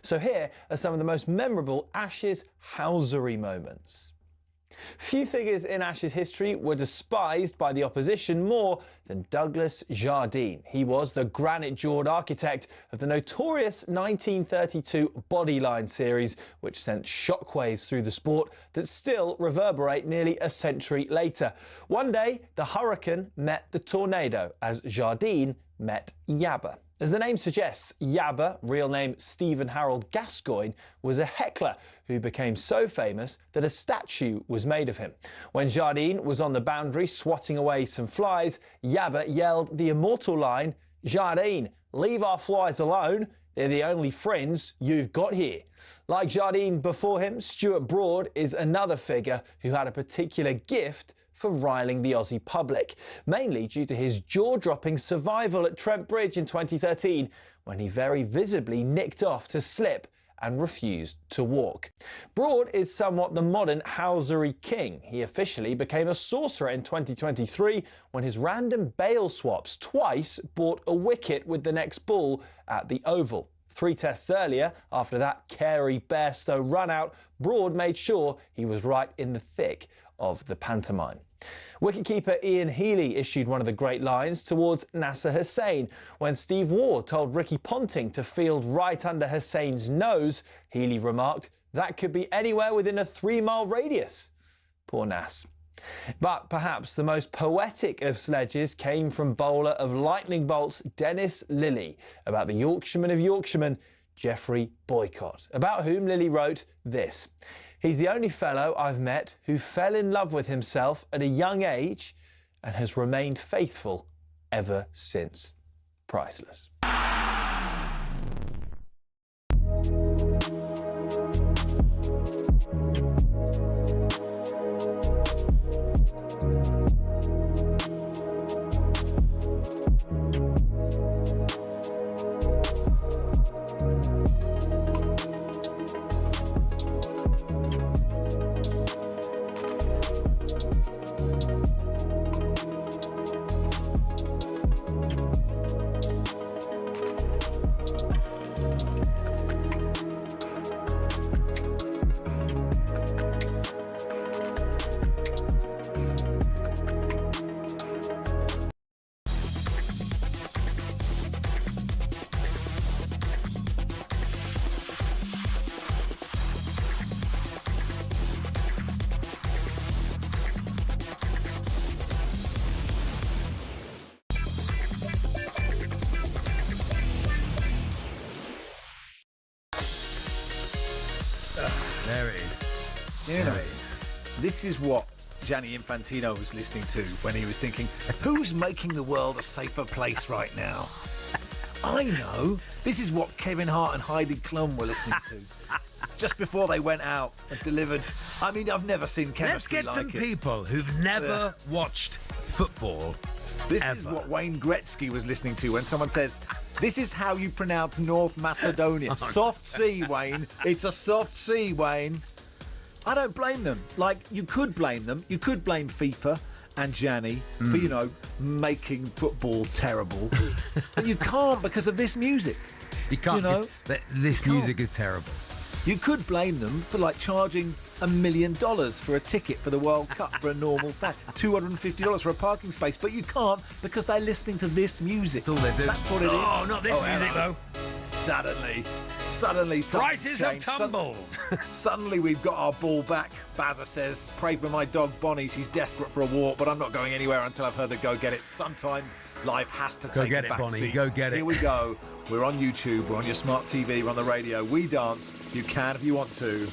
So here are some of the most memorable Ashes housery moments. Few figures in Ashes history were despised by the opposition more than Douglas Jardine. He was the granite-jawed architect of the notorious 1932 Bodyline series, which sent shockwaves through the sport that still reverberate nearly a century later. One day, the hurricane met the tornado as Jardine met Yabba. As the name suggests, Yabba, real name Stephen Harold Gascoigne, was a heckler who became so famous that a statue was made of him. When Jardine was on the boundary swatting away some flies, Yabba yelled the immortal line, "Jardine, leave our flies alone. They're the only friends you've got here." Like Jardine before him, Stuart Broad is another figure who had a particular gift for riling the Aussie public, mainly due to his jaw-dropping survival at Trent Bridge in 2013, when he very visibly nicked off to slip and refused to walk. Broad is somewhat the modern housery king. He officially became a sorcerer in 2023 when his random bail swaps twice bought a wicket with the next ball at the Oval. 3 tests earlier, after that Carey Bairstow run-out, Broad made sure he was right in the thick of the pantomime. Wicketkeeper Ian Healy issued one of the great lines towards Nasser Hussain. When Steve Waugh told Ricky Ponting to field right under Hussain's nose, Healy remarked, "That could be anywhere within a 3-mile radius." Poor Nass. But perhaps the most poetic of sledges came from bowler of lightning bolts Dennis Lillee about the Yorkshireman of Yorkshiremen, Geoffrey Boycott, about whom Lillee wrote this: "He's the only fellow I've met who fell in love with himself at a young age and has remained faithful ever since." Priceless. There it is. There it is. This is what Gianni Infantino was listening to when he was thinking, who's making the world a safer place right now? I know. This is what Kevin Hart and Heidi Klum were listening to just before they went out and delivered. I mean, I've never seen chemistry like it. Let's get some people who've never watched football. This is what Wayne Gretzky was listening to when someone says, "This is how you pronounce North Macedonia." Soft C, Wayne. It's a soft C, Wayne. I don't blame them. Like, you could blame them. You could blame FIFA and Gianni for, you know, making football terrible. But you can't because of this music. You can't. You know? This music is terrible. You could blame them for, like, charging $1 million for a ticket for the World Cup for a normal fan, $250 for a parking space, but you can't because they're listening to this music. That's all they do. That's what it is. Oh, not this music, though. Suddenly, prices have tumbled. Suddenly we've got our ball back. Bazza says, "Pray for my dog Bonnie. She's desperate for a walk, but I'm not going anywhere until I've heard the go get it." Sometimes life has to take a back Bonnie. seat. Go get it. Here we go. We're on YouTube. We're on your smart TV. We're on the radio. We dance. You can if you want to.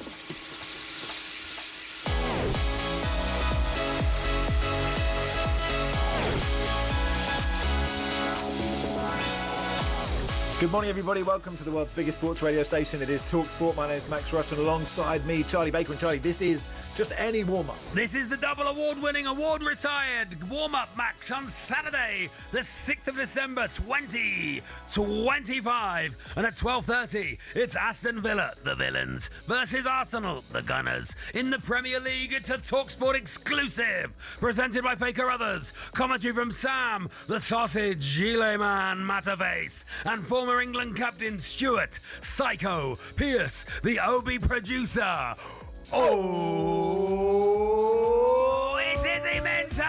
Good morning, everybody. Welcome to the world's biggest sports radio station. It is talkSPORT. My name is Max Rushden. Alongside me, Charlie Baker. And Charlie, this is just any warm-up. This is the double award-winning, award-retired warm-up match on Saturday, the 6th of December, 2025. And at 12:30, it's Aston Villa, the villains, versus Arsenal, the Gunners. In the Premier League, it's a talkSPORT exclusive, presented by Faker Others. Commentary from Sam, the Sausage, Gileman, Matterface, and former former England captain Stuart, Psycho, Pierce, the Obi producer. Oh, it's Izzy Minter!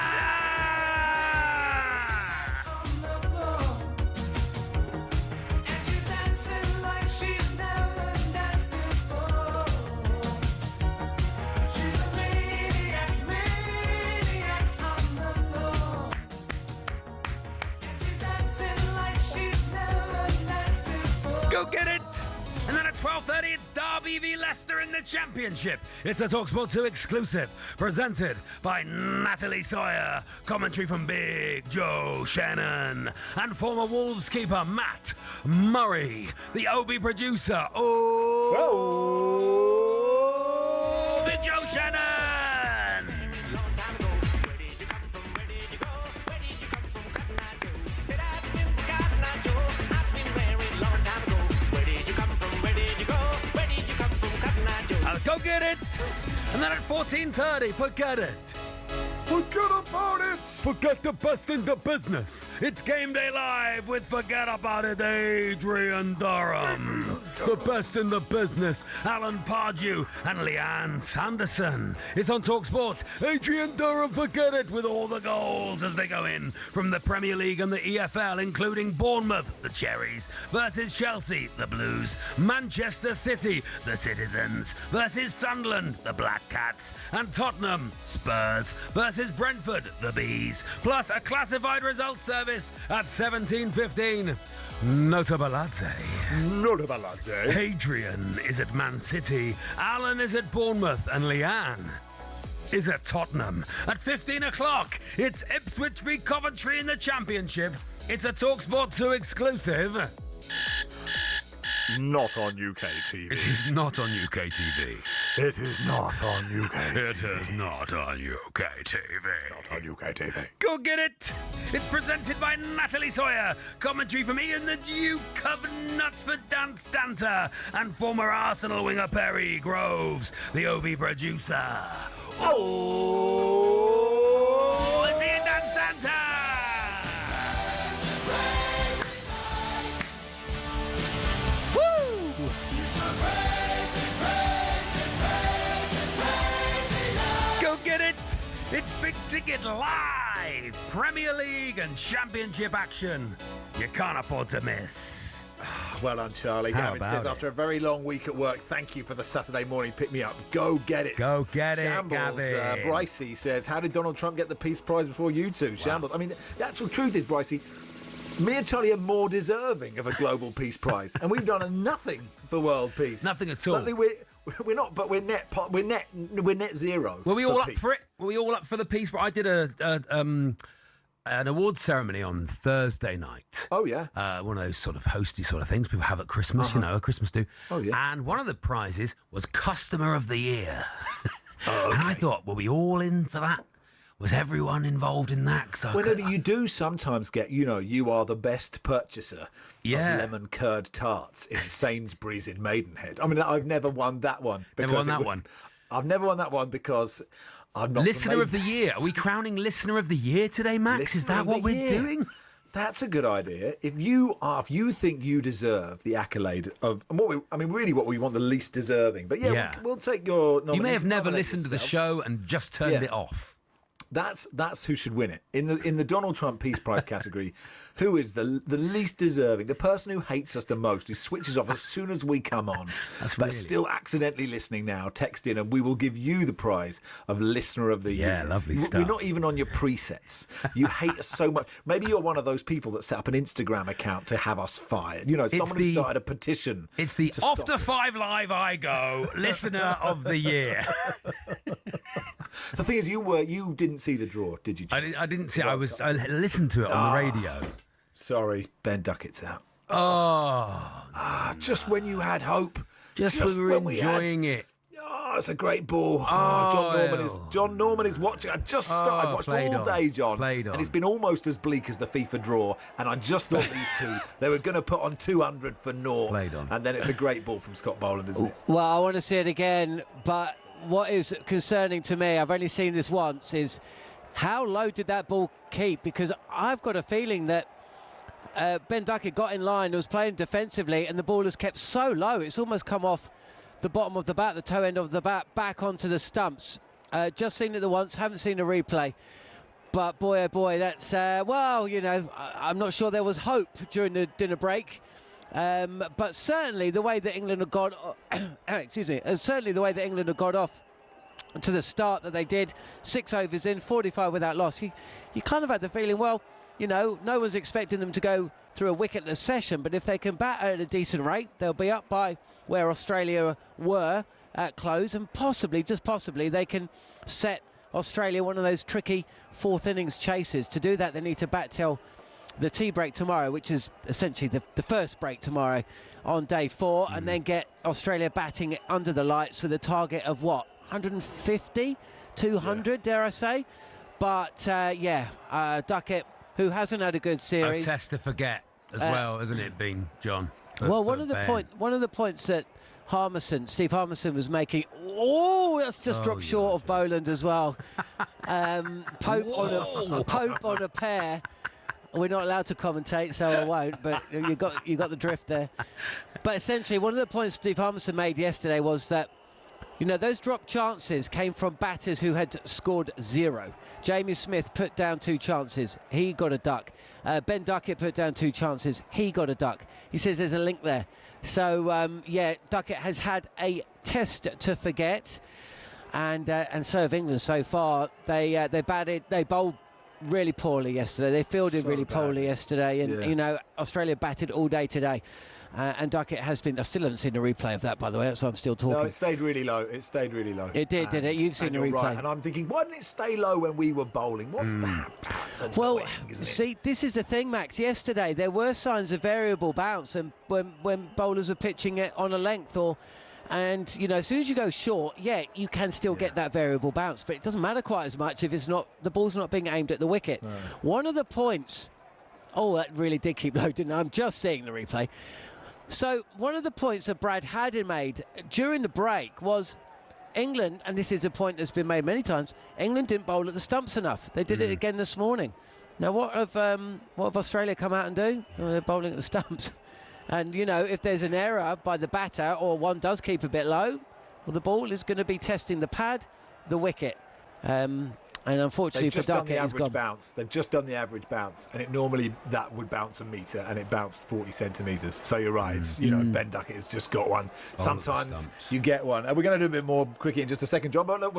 Go get it! And then at 12:30, it's Derby v Leicester in the Championship. It's a talkSPORT 2 exclusive, presented by Natalie Sawyer. Commentary from Big Joe Shannon and former Wolves keeper Matt Murray, the Obi producer. Oh, Big Joe Shannon! Go get it! And then at 14:30, forget it. Forget about it! Forget the best in the business. It's Game Day Live with Forget About It, Adrian Durham. The best in the business, Alan Pardew and Leanne Sanderson. It's on talkSPORT. Adrian Durham, forget it, with all the goals as they go in from the Premier League and the EFL, including Bournemouth, the Cherries, versus Chelsea, the Blues, Manchester City, the Citizens, versus Sunderland, the Black Cats, and Tottenham, Spurs, versus Brentford, the Bees, plus a classified results service at 17:15. Notabalazze. Adrian is at Man City, Alan is at Bournemouth, and Leanne is at Tottenham. At 15 o'clock, it's Ipswich v Coventry in the Championship. It's a talkSPORT 2 exclusive. Not on UK TV. It is not on UK TV. It is not on UK It is not on UK TV. Not on UK TV. Go get it! It's presented by Natalie Sawyer. Commentary from Ian the Duke of Knutsford Dan Stanter and former Arsenal winger Perry Groves, the Obi producer. Oh, it's Ian Dan Stanter! Get it! It's Big Ticket Live! Premier League and Championship action. You can't afford to miss. Well done, Charlie. How Gavin says, about after a very long week at work, thank you for the Saturday morning pick-me-up. Go get it. Go get it, Shambles, Gavin. Brycey says, how did Donald Trump get the Peace Prize before you two? Shambles. I mean, the actual truth is, Brycey, me and Charlie are more deserving of a global peace prize, and we've done nothing for world peace. Nothing at all. We're not, but we're net zero. Were we all up peace. for it? Were we all up for the Peace Prize? I did an awards ceremony on Thursday night. Oh yeah. One of those sort of hosty sort of things people have at Christmas, you know, at Christmas do. Oh yeah. And one of the prizes was Customer of the Year. Oh, okay. And I thought, were we all in for that? Was everyone involved in that? Well, no, but you do sometimes get, you are the best purchaser of lemon curd tarts in Sainsbury's in Maidenhead. I mean, I've never won that one. Never won that one. I've never won that one because I'm not Listener of the Year. Are we crowning Listener of the Year today, Max? Is that what we're doing? That's a good idea. If you think you deserve the accolade of what we want the least deserving. But we'll take your nomination. You may have never listened to the show and just turned it off. That's who should win it in the Donald Trump Peace Prize category. Who is the least deserving? The person who hates us the most, who switches off as soon as we come on, but still accidentally listening now. Text in, and we will give you the prize of Listener of the Year. Yeah, lovely stuff. We're not even on your presets. You hate us so much. Maybe you're one of those people that set up an Instagram account to have us fired. Someone who started a petition. It's the After 5 Live I Go Listener of the Year. The thing is, you didn't see the draw, did you? I didn't see. I listened to it on the radio. Sorry, Ben Duckett's out. Just when you had hope. Just when we were enjoying it. Oh, it's a great ball. John Norman is watching. I watched all day, John. And it's been almost as bleak as the FIFA draw. And I just thought these two, they were going to put on 200 for North. Played on. And then it's a great ball from Scott Boland, isn't it? Well, I want to see it again, but what is concerning to me, I've only seen this once, is how low did that ball keep? Because I've got a feeling that Ben Duckett got in line, was playing defensively, and the ball has kept so low, it's almost come off the bottom of the bat, the toe end of the bat, back onto the stumps. Just seen it the once, haven't seen a replay. But boy, oh boy, that's, well, you know, I'm not sure there was hope during the dinner break. But certainly the way that England had got, excuse me, certainly the way that England had got off to the start that they did, 6 overs in, 45 without loss, you kind of had the feeling, well, you know, no one's expecting them to go through a wicketless session, but if they can bat at a decent rate, they'll be up by where Australia were at close, and possibly, just possibly, they can set Australia one of those tricky fourth innings chases. To do that, they need to bat till the tea break tomorrow, which is essentially the first break tomorrow on day 4, and then get Australia batting under the lights with a target of what, 150, 200, dare I say? But Duckett, who hasn't had a good series. A test to forget as well, hasn't it been, John? One of the points that Steve Harmison was making. Oh, that's just dropped short of Boland as well. Pope on a pair. We're not allowed to commentate, so I won't. But you got the drift there. But essentially, one of the points Steve Harmison made yesterday was that, you know, those dropped chances came from batters who had scored 0. Jamie Smith put down 2 chances. He got a duck. Ben Duckett put down 2 chances. He got a duck. He says there's a link there. So, Duckett has had a test to forget. And so have England so far. They bowled really poorly yesterday. They fielded really poorly yesterday. And, you know, Australia batted all day today. And Duckett has been. I still haven't seen a replay of that, by the way. That's why I'm still talking. No, it stayed really low. It did it? You've seen the replay. Right. And I'm thinking, why didn't it stay low when we were bowling? What's that? Well, see, this is the thing, Max. Yesterday, there were signs of variable bounce, and when bowlers were pitching it on a length and, you know, as soon as you go short, you can still get that variable bounce, but it doesn't matter quite as much if the ball's not being aimed at the wicket. No. One of the points. Oh, that really did keep low, didn't it? I'm just seeing the replay. So one of the points that Brad Haddon made during the break was England, and this is a point that's been made many times, England didn't bowl at the stumps enough. They did it again this morning. Now, what have Australia come out and do? Well, they're bowling at the stumps. And, you know, if there's an error by the batter or one does keep a bit low, well, the ball is going to be testing the pad, the wicket. And unfortunately for Duckett, he's gone. They've just done the average bounce, and it normally that would bounce a metre, and it bounced 40 centimetres. So you're right. It's, you know, Ben Duckett has just got one. Sometimes you get one. And we're going to do a bit more cricket in just a second, John. But look,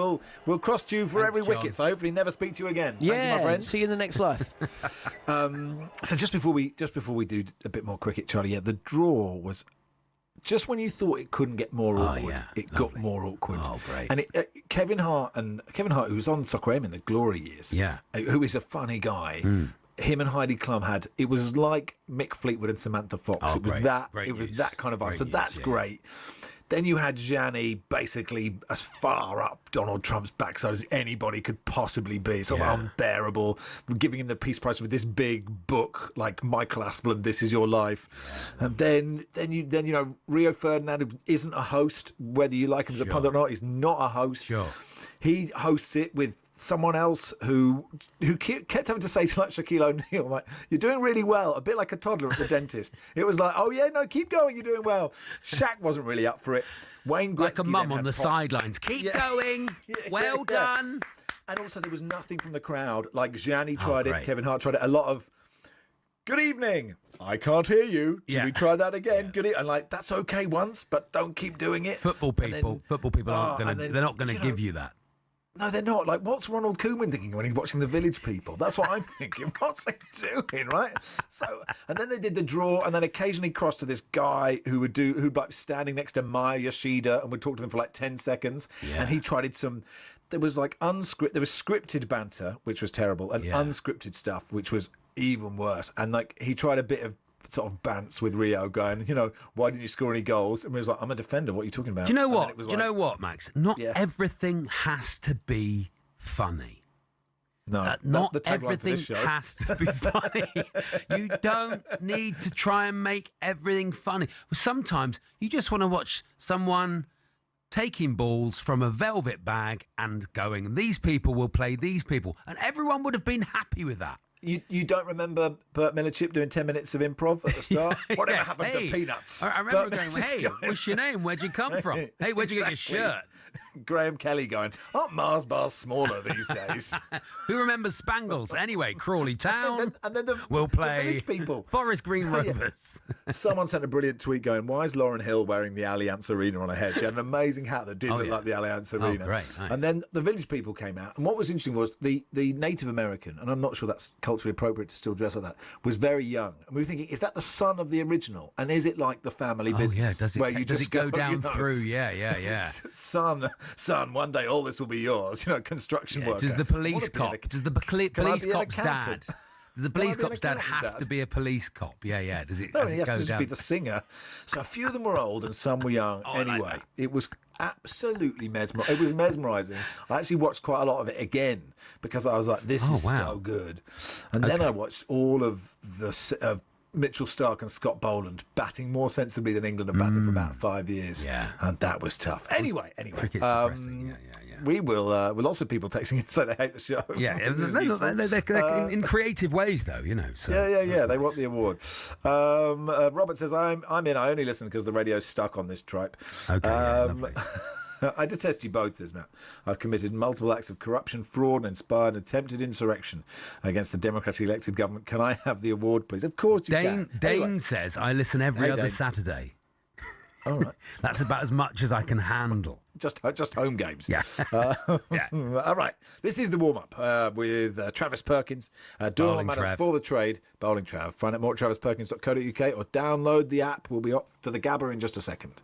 we'll cross to you for every wicket. So hopefully never speak to you again. Yeah, thank you, my friend. See you in the next life. So just before we do a bit more cricket, Charlie, the draw was. Just when you thought it couldn't get more awkward, it got more awkward. Oh, great. And Kevin Hart, who was on Soccer M in the glory years, who is a funny guy, him and Heidi Klum it was like Mick Fleetwood and Samantha Fox. It was that kind of vibe. So that's great. Then you had Gianni basically as far up Donald Trump's backside as anybody could possibly be. Sort of unbearable. We're giving him the Peace Prize with this big book like Michael Aspel, This Is Your Life. And then you know, Rio Ferdinand, who isn't a host, whether you like him as a pundit or not, he's not a host. Sure. He hosts it with someone else who kept having to say to like Shaquille O'Neal, like, you're doing really well, a bit like a toddler at the dentist. It was like, oh yeah, no, keep going, you're doing well. Shaq wasn't really up for it. Wayne Gretzky, like a mum on the sidelines. Keep going. Well done. And also there was nothing from the crowd. Like Gianni tried it, Kevin Hart tried it. A lot of good evening. I can't hear you. Should we try that again? Good. And like, that's okay once, but don't keep doing it. Football people aren't going to. They're not going to give you that. No, they're not. Like, what's Ronald Koeman thinking when he's watching The Village People? That's what I'm thinking. What's he doing, right? So, and then they did the draw, and then occasionally crossed to this guy who'd like standing next to Maya Yoshida and would talk to them for like 10 seconds. Yeah. And he tried there was like scripted banter, which was terrible, and unscripted stuff, which was even worse. And like, he tried a bit of sort of bants with Rio going, you know, why didn't you score any goals? And he was like, I'm a defender, what are you talking about? Do you know what? Do you know what, Max? Not everything has to be funny. No, not everything has to be funny. You don't need to try and make everything funny. Sometimes you just want to watch someone taking balls from a velvet bag and going, these people will play these people. And everyone would have been happy with that. You don't remember Burt Millichip doing 10 minutes of improv at the start? Whatever happened to Peanuts? I remember Burt going, Millichip's hey, what's your name? Where'd you come from? Hey, where'd you get your shirt? Graham Kelly going, aren't Mars bars smaller these days? Who remembers Spangles? Anyway, Crawley Town. And then we'll play the village people. Forest Green Rovers. Someone sent a brilliant tweet going, why is Lauren Hill wearing the Allianz Arena on her head? She had an amazing hat that did look like the Allianz Arena. Great, nice. And then the village people came out. And what was interesting was the Native American, and I'm not sure that's culturally appropriate to still dress like that, was very young. And we were thinking, is that the son of the original? And is it like the family business? Does it go down through? Yeah. Son, one day all this will be yours. Construction worker. Does the police cop? Does the police cop's dad? Does the police cop's dad have to be a police cop? Yeah. Does it? No, he has to just be the singer. So a few of them were old and some were young. Anyway, it was absolutely mesmerising. It was mesmerising. I actually watched quite a lot of it again because I was like, this is so good. And then I watched all of the Mitchell Stark and Scott Boland batting more sensibly than England have batted for about 5 years. Yeah. And that was tough. Anyway. Cricket's depressing. Yeah. We will, with lots of people texting in say they hate the show. Yeah, they're in creative ways, though, So yeah. They want the award. Robert says, I'm in. I only listen because the radio's stuck on this tripe. Okay, lovely. I detest you both, says Matt. I've committed multiple acts of corruption, fraud, and inspired attempted insurrection against the democratically elected government. Can I have the award, please? Of course you can. Dane says, I listen every other Saturday. All right. That's about as much as I can handle. Just home games. Yeah. All right. This is the warm-up with Travis Perkins. Doing what matters for the trade. Bowling Trav. Find out more at travisperkins.co.uk or download the app. We'll be up to the Gabba in just a second.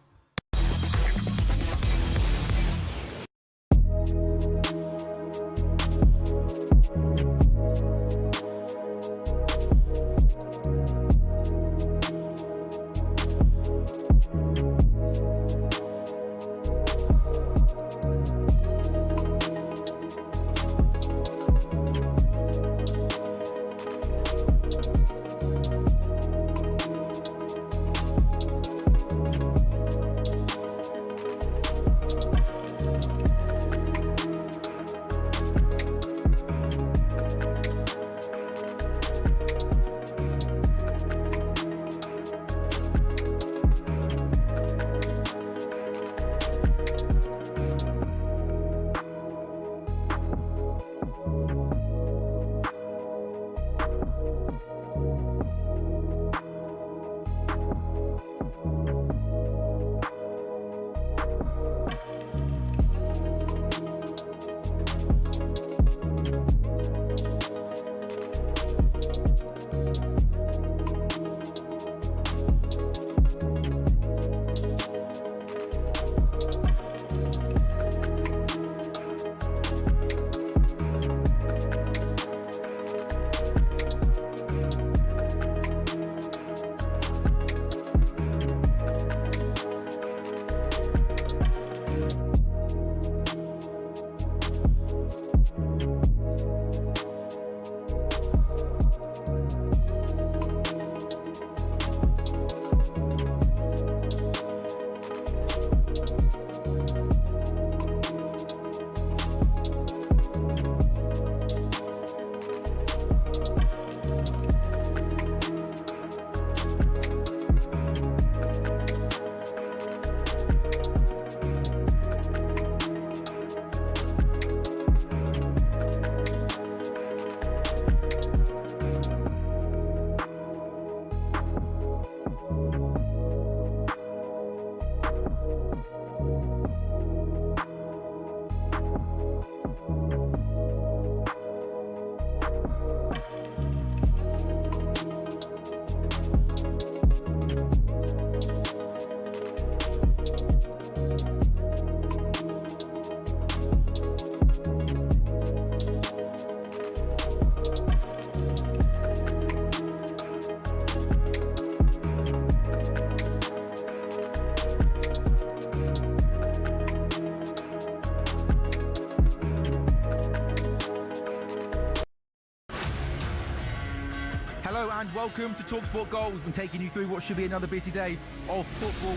And welcome to talkSPORT Goals. We've been taking you through what should be another busy day of football.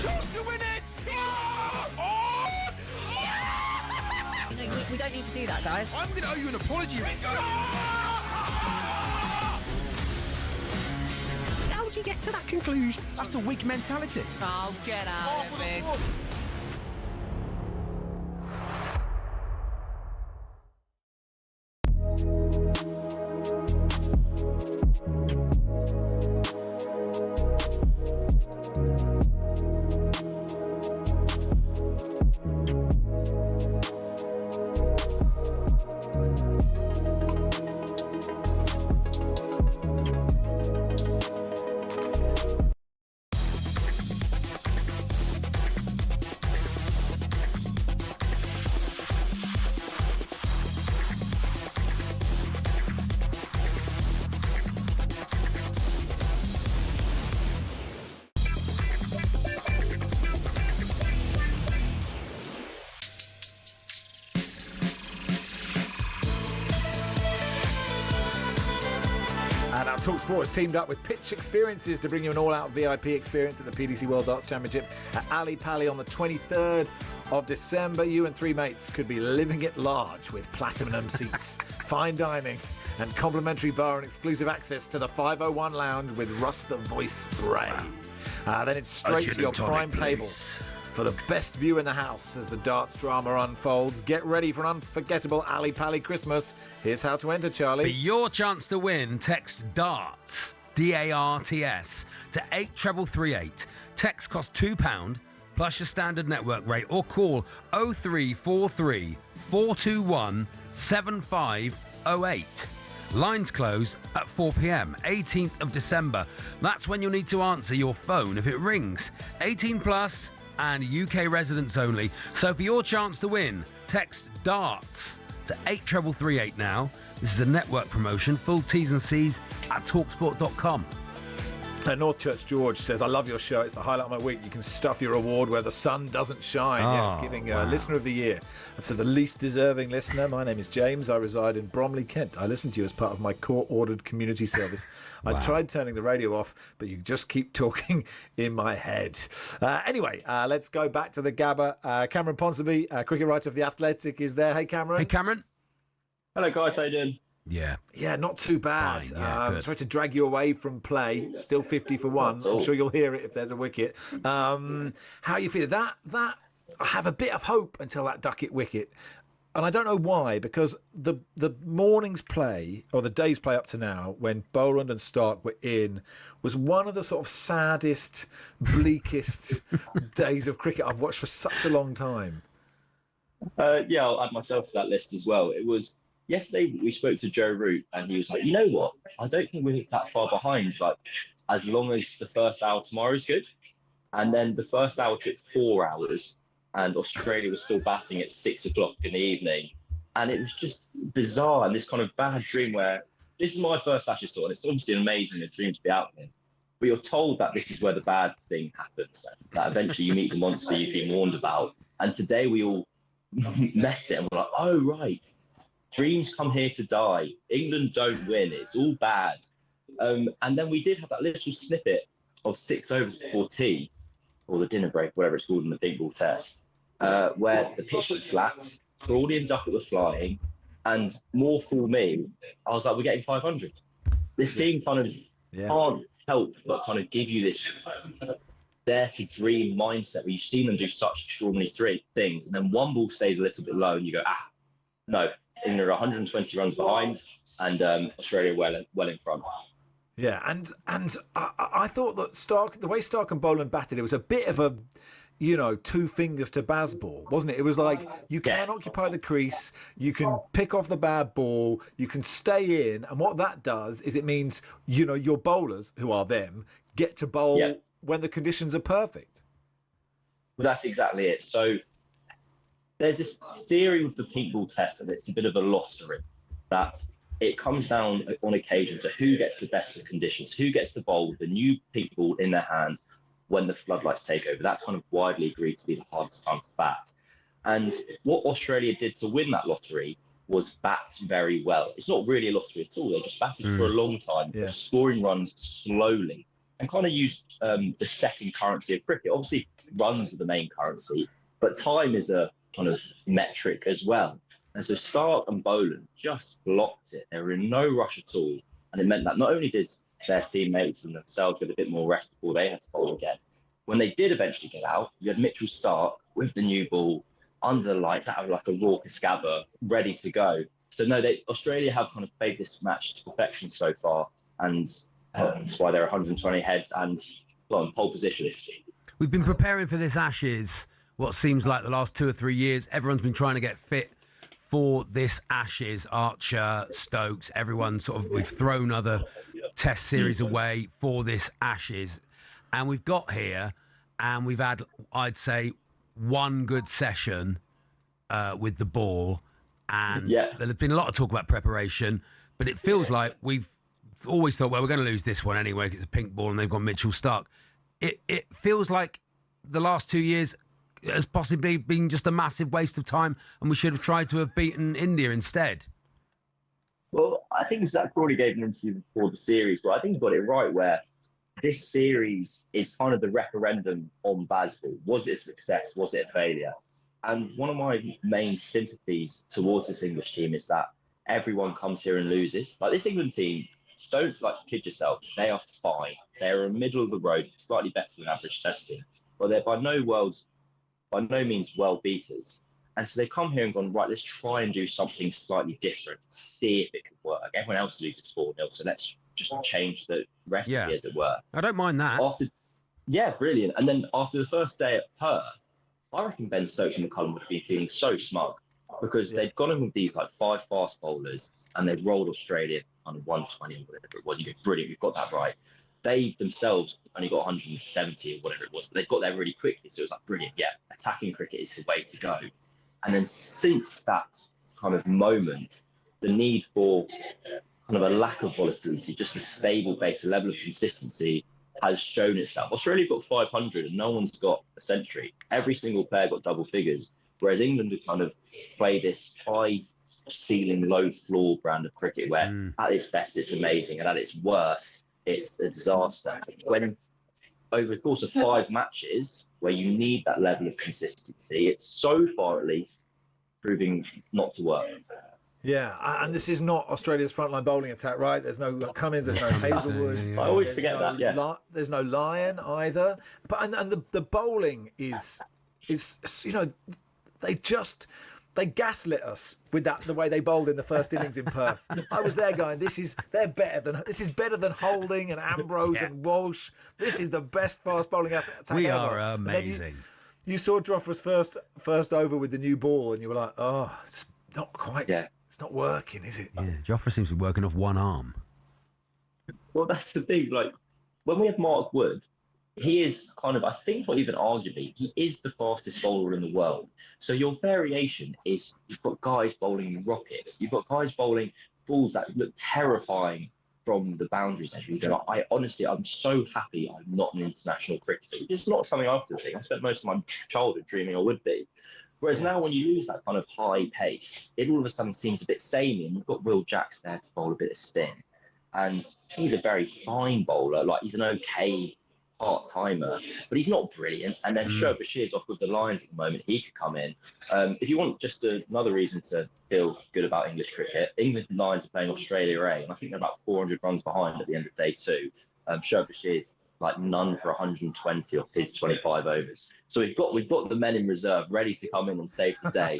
Chance to win it! We don't need to do that, guys. I'm going to owe you an apology. get to that conclusion? That's a weak mentality. Oh, get out of it. And our talkSPORT has teamed up with Pitch Experiences to bring you an all-out VIP experience at the PDC World Darts Championship at Ali Pali on the 23rd of December. You and three mates could be living it large with platinum seats, fine dining, and complimentary bar and exclusive access to the 501 lounge with Russ the Voice spray. Then it's straight to your prime table for the best view in the house as the darts drama unfolds. Get ready for an unforgettable Ali Pali Christmas. Here's how to enter, Charlie. For your chance to win, text DARTS, D-A-R-T-S, to 83338. Text costs £2 plus your standard network rate, or call 0343 421 7508. Lines close at 4 p.m, 18th of December. That's when you'll need to answer your phone if it rings. 18 plus and UK residents only. So for your chance to win, text DARTS to 83338 now. This is a network promotion. Full T's and C's at talksport.com. North Church George says, I love your show. It's the highlight of my week. You can stuff your award where the sun doesn't shine. Yes, giving Listener of the Year. And to the least deserving listener, my name is James. I reside in Bromley, Kent. I listen to you as part of my court-ordered community service. I tried turning the radio off, but you just keep talking in my head. Anyway, let's go back to the Gabba. Cameron Ponsonby, cricket writer of The Athletic, is there. Hey, Cameron. Hey, Cameron. Hello, guys. How you doing? Yeah, not too bad. Fine, yeah, sorry to drag you away from play. Still 50 for one. I'm sure you'll hear it if there's a wicket. How are you feeling? That I have a bit of hope until that Duckett wicket, and I don't know why. Because the morning's play or the day's play up to now, when Boland and Stark were in, was one of the sort of saddest, bleakest days of cricket I've watched for such a long time. Yeah, I'll add myself to that list as well. It was. Yesterday, we spoke to Joe Root, and he was like, you know what? I don't think we're that far behind, like, as long as the first hour tomorrow is good. And then the first hour took 4 hours, and Australia was still batting at 6 o'clock in the evening. And it was just bizarre, and this kind of bad dream where this is my first Ashes tour, and it's obviously an amazing dream to be out here. But you're told that this is where the bad thing happens, that eventually you meet the monster you've been warned about. And today we all met it, and we're like, oh, right. Dreams come here to die. England don't win. It's all bad. And then we did have that little snippet of 6 overs before tea, or the dinner break, whatever it's called in the pink ball test, where the pitch looked flat, Crawley and Duckett were flying, and more for me, I was like, we're getting 500. This team kind of can't help but kind of give you this dare to dream mindset where you've seen them do such extraordinary things, and then one ball stays a little bit low, and you go, no. England are 120 runs behind, and Australia well in front. Yeah, and I thought that the way Stark and Boland batted, it was a bit of a, 2 fingers to Bazball, wasn't it? It was like you can occupy the crease, you can pick off the bad ball, you can stay in, and what that does is it means your bowlers, who are them, get to bowl when the conditions are perfect. Well, that's exactly it. So there's this theory with the pink ball test that it's a bit of a lottery, that it comes down on occasion to who gets the best of conditions, who gets to bowl with the new pink ball in their hand when the floodlights take over. That's kind of widely agreed to be the hardest time to bat. And what Australia did to win that lottery was bat very well. It's not really a lottery at all. They just batted for a long time, scoring runs slowly, and kind of used the second currency of cricket. Obviously, runs are the main currency, but time is a kind of metric as well. And so Stark and Boland just blocked it. They were in no rush at all. And it meant that not only did their teammates and themselves with a bit more rest before they had to bowl again. When they did eventually get out, you had Mitchell Starc with the new ball under the lights out of like a raucous Gabba, ready to go. So no, Australia have kind of played this match to perfection so far, and that's why they're 120 heads and on pole position. We've been preparing for this Ashes, what seems like the last 2 or 3 years. Everyone's been trying to get fit for this Ashes. Archer, Stokes, everyone we've thrown other test series away for this Ashes. And we've got here and we've had, I'd say, one good session with the ball. And there's been a lot of talk about preparation, but it feels like we've always thought, well, we're going to lose this one anyway because it's a pink ball and they've got Mitchell Starc. It feels like the last 2 years has possibly been just a massive waste of time and we should have tried to have beaten India instead. Well, I think Zach Crawley gave an interview before the series, but I think he got it right where this series is kind of the referendum on Bazball. Was it a success? Was it a failure? And one of my main sympathies towards this English team is that everyone comes here and loses. Like this England team, don't kid yourself. They are fine. They're a middle of the road, slightly better than average test team, but they're by no means world beaters. And so they've come here and gone, right, let's try and do something slightly different, see if it can work. Everyone else loses 4-0, so let's just change the recipe, as it were. I don't mind that. Brilliant. And then after the first day at Perth, I reckon Ben Stokes and McCullum would have been feeling so smug because they'd gone in with these 5 fast bowlers and they'd rolled Australia on 120 or whatever it was. You go, brilliant, we've got that right. They themselves only got 170 or whatever it was, but they got there really quickly. So it was brilliant, attacking cricket is the way to go. And then since that kind of moment, the need for kind of a lack of volatility, just a stable base, a level of consistency has shown itself. Australia got 500 and no one's got a century. Every single player got double figures, whereas England would kind of play this high ceiling, low floor brand of cricket where at its best it's amazing and at its worst it's a disaster. When over the course of 5 matches where you need that level of consistency, it's so far at least proving not to work. Yeah, and this is not Australia's frontline bowling attack, right? There's no Cummins, there's no Hazelwood. I always forget that. There's no Lyon either. But and the bowling is they gaslit us with the way they bowled in the first innings in Perth. I was there going, this is better than Holding and Ambrose and Walsh. This is the best fast bowling attack we ever. Are amazing. You saw Jofra's first over with the new ball, and you were like, oh, it's not quite. Yeah. It's not working, is it? Yeah, Jofra seems to be working off one arm. Well, that's the thing. When we have Mark Wood, he is kind of, I think, not even arguably, he is the fastest bowler in the world. So your variation is you've got guys bowling rockets. You've got guys bowling balls that look terrifying from the boundaries edge. I'm so happy I'm not an international cricketer. It's not something I often think. I spent most of my childhood dreaming I would be. Whereas now when you lose that kind of high pace, it all of a sudden seems a bit samey, and you've got Will Jacks there to bowl a bit of spin. And he's a very fine bowler. He's an okay part-timer, but he's not brilliant. And then Shoaib Bashir's off with the Lions at the moment. He could come in. If you want just another reason to feel good about English cricket, England Lions are playing Australia A, and I think they're about 400 runs behind at the end of day 2. Shoaib Bashir's none for 120 off his 25 overs. So we've got the men in reserve ready to come in and save the day.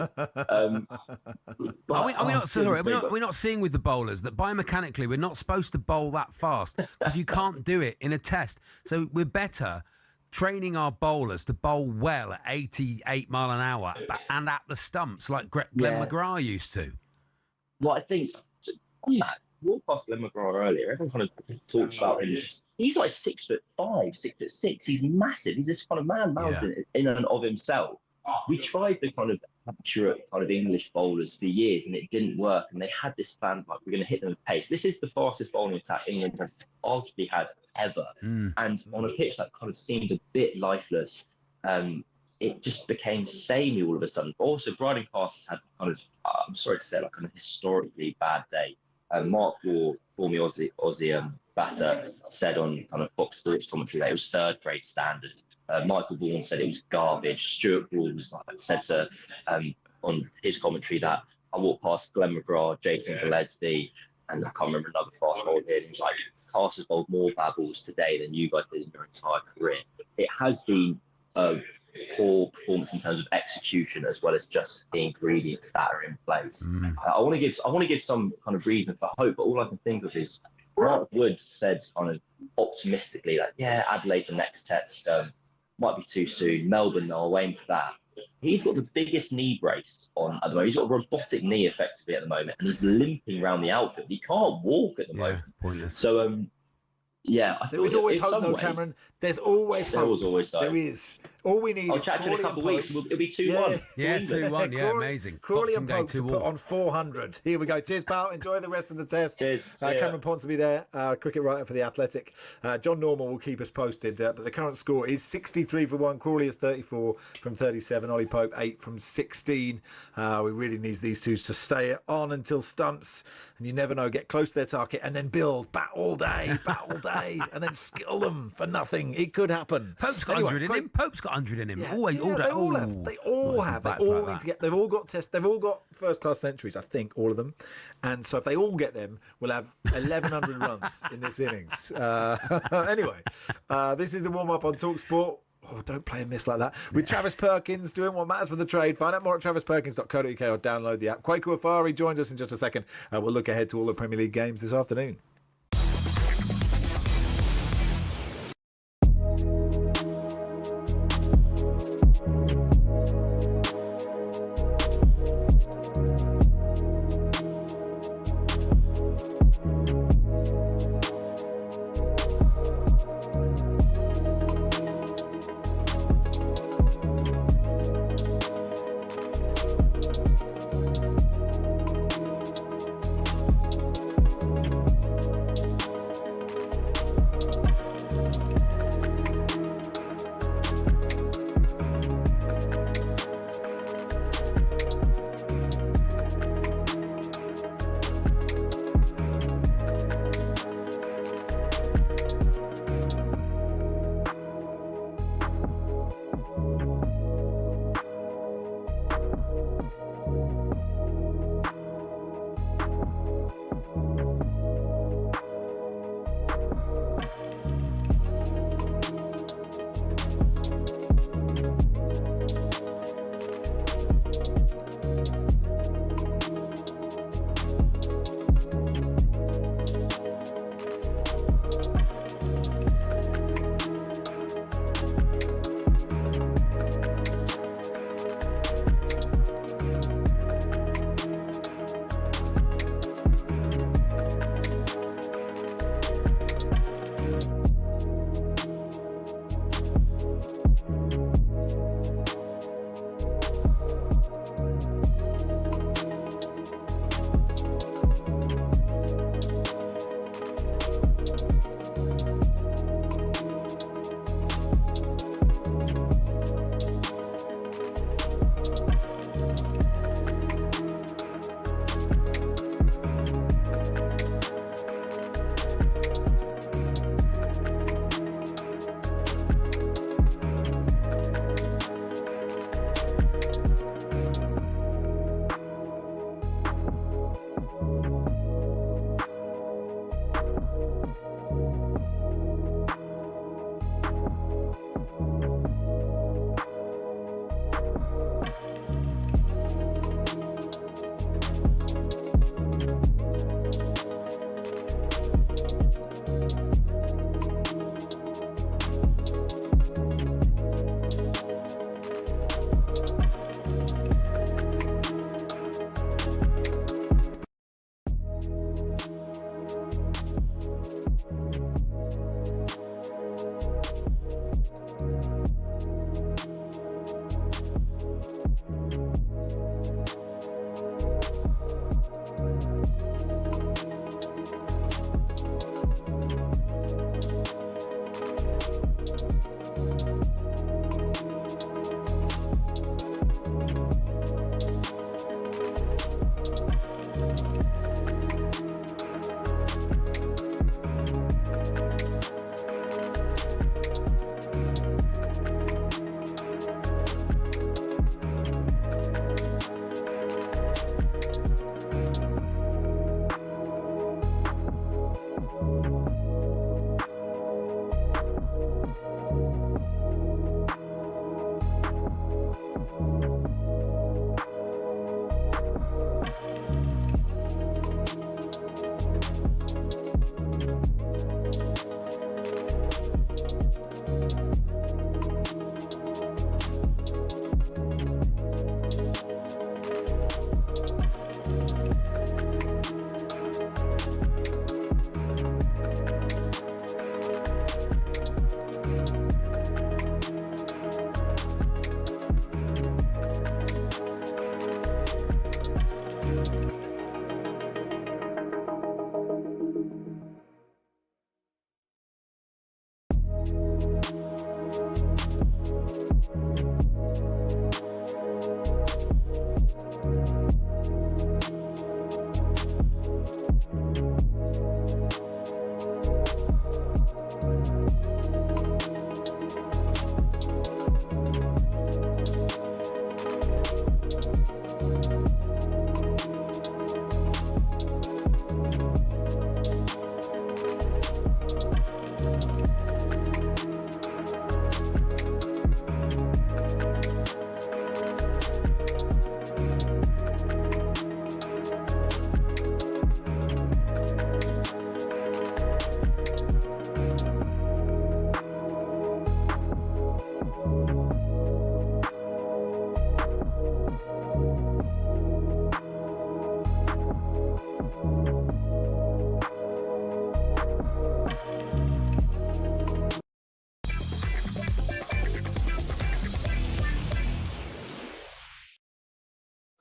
We're not seeing with the bowlers that biomechanically we're not supposed to bowl that fast because you can't do it in a test. So we're better training our bowlers to bowl well at 88 mile an hour and at the stumps like Glenn McGrath used to. Well, I think on that, walked past Glenn McGrath earlier. Everyone kind of talks about him. He's 6'5", 6'6". He's massive. He's this kind of man mountain in and of himself. We tried the kind of accurate kind of English bowlers for years, and it didn't work. And they had this plan we're going to hit them with pace. This is the fastest bowling attack England have arguably had ever. And on a pitch that kind of seemed a bit lifeless, it just became samey all of a sudden. Also, Bryden Castles had kind of, I'm sorry to say, kind of historically bad day. Mark Waugh, former Aussie batter, said on kind of Fox Sports commentary that it was third-grade standard. Michael Vaughan said it was garbage. Stuart Broad said on his commentary that I walked past Glenn McGrath, Jason Gillespie, and I can't remember another fast bowler here. He was like, Castle's bowled more bad balls today than you guys did in your entire career. It has been a poor performance in terms of execution as well as just the ingredients that are in place. I want to give some kind of reason for hope, but all I can think of is Mark Wood said kind of optimistically that, yeah, Adelaide the next test might be too soon. Melbourne, they'll aim for that. He's got the biggest knee brace on at the moment. He's got a robotic knee effectively at the moment, and he's limping around the outfield. He can't walk at the moment. Pointless. So, yeah, I think there is always hope, though, Cameron. There's always hope. There was always hope. There is. All we need I'll is chat to you in a couple of weeks. It'll be 2-1. Yeah, 2-1. Yeah, amazing. Crawley and Boxing Pope Day, to put on 400. Here we go. Cheers, pal. Enjoy the rest of the test. Cheers. Cameron Ponsonby there, cricket writer for The Athletic. John Norman will keep us posted. But the current score is 63 for 1. Crawley is 34 from 37. Ollie Pope 8 from 16. We really need these two to stay on until stumps. And you never know. Get close to their target and then build. Bat all day. And then skill them for nothing. It could happen. Pope's got 100 in him. Pope's got 100 in him. Always, all day. They all have. They all have. They've all got tests. They've all got first-class centuries, I think, all of them. And so if they all get them, we'll have 1,100 runs in this innings. Anyway, this is the warm-up on talkSPORT. Oh, don't play a miss like that. With Travis Perkins doing what matters for the trade. Find out more at travisperkins.co.uk or download the app. Kwaku Afari joins us in just a second. We'll look ahead to all the Premier League games this afternoon.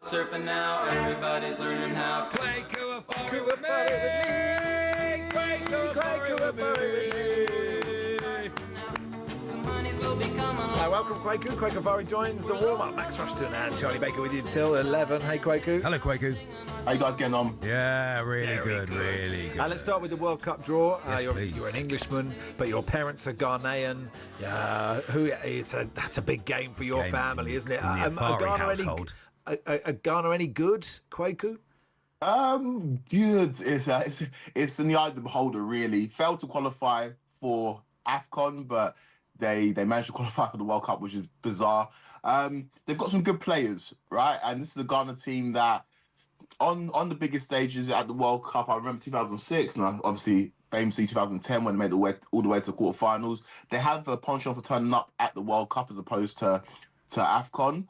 Surfing now, everybody's learning how. Quaker with me. Quaker with me. Some honeys will be coming. Hi, welcome, Kwaku. Kwaku Fari joins the warm-up. Max Rushden and Charlie Baker with you until 11. Hey, Kwaku. Hello, Quaku. How you guys getting on? Yeah, really good. Really good. Let's start with the World Cup draw. Yes, You're an Englishman, but your parents are Ghanaian. That's a big game for your family, isn't it? In the Afari household. Are Ghana any good, Kwaku? Good. It's in the eye of the beholder, really. Failed to qualify for AFCON, but they managed to qualify for the World Cup, which is bizarre. They've got some good players, right? And this is the Ghana team that, on the biggest stages at the World Cup, I remember 2006, and obviously famously 2010 when they made all the way to the quarterfinals. They have a penchant for turning up at the World Cup as opposed to AFCON.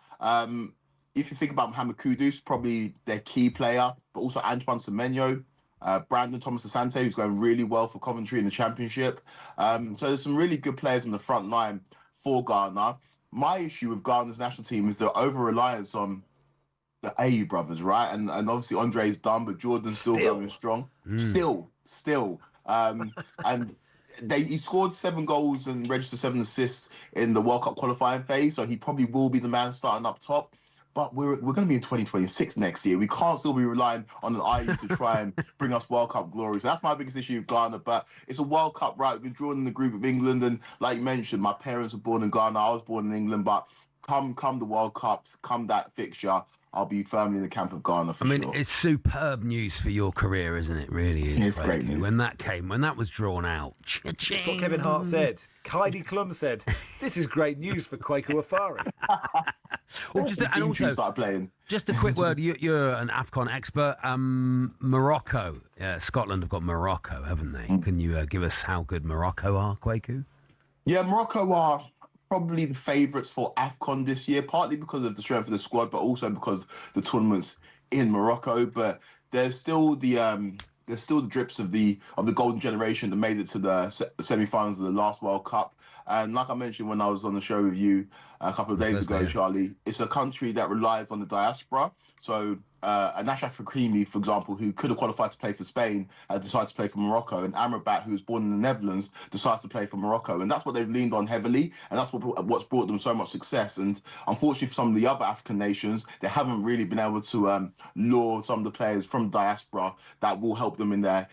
If you think about Mohamed Kudus, probably their key player, but also Antoine Semenyo, Brandon Thomas Asante, who's going really well for Coventry in the Championship. So there's some really good players in the front line for Ghana. My issue with Ghana's national team is the over-reliance on the Ayew brothers, right? And obviously Andre's done, but Jordan's still going strong. Still. And he scored 7 goals and registered 7 assists in the World Cup qualifying phase, so he probably will be the man starting up top. But we're going to be in 2026 next year. We can't still be relying on an Ayew to try and bring us World Cup glory. So that's my biggest issue with Ghana. But it's a World Cup, right? We've been drawn in the group of England. And like you mentioned, my parents were born in Ghana. I was born in England. But come the World Cups, come that fixture, I'll be firmly in the camp of Ghana for sure. It's superb news for your career, isn't it? Really is. It's great news. When that was drawn out. That's what Kevin Hart said. Heidi Klum said, "This is great news for Kwaku Afari." Well, start playing. Just a quick word. You're an AFCON expert. Morocco. Scotland have got Morocco, haven't they? Can you give us how good Morocco are, Kwaku? Yeah, Morocco are probably the favourites for AFCON this year, partly because of the strength of the squad, but also because the tournament's in Morocco. But there's still the drips of the golden generation that made it to the semi-finals of the last World Cup. And like I mentioned when I was on the show with you a couple of days ago, Charlie, it's a country that relies on the diaspora. So Nashraf Hakimi, for example, who could have qualified to play for Spain, decided to play for Morocco. And Amrabat, who was born in the Netherlands, decides to play for Morocco. And that's what they've leaned on heavily. And that's what's brought them so much success. And unfortunately for some of the other African nations, they haven't really been able to lure some of the players from diaspora that will help them in their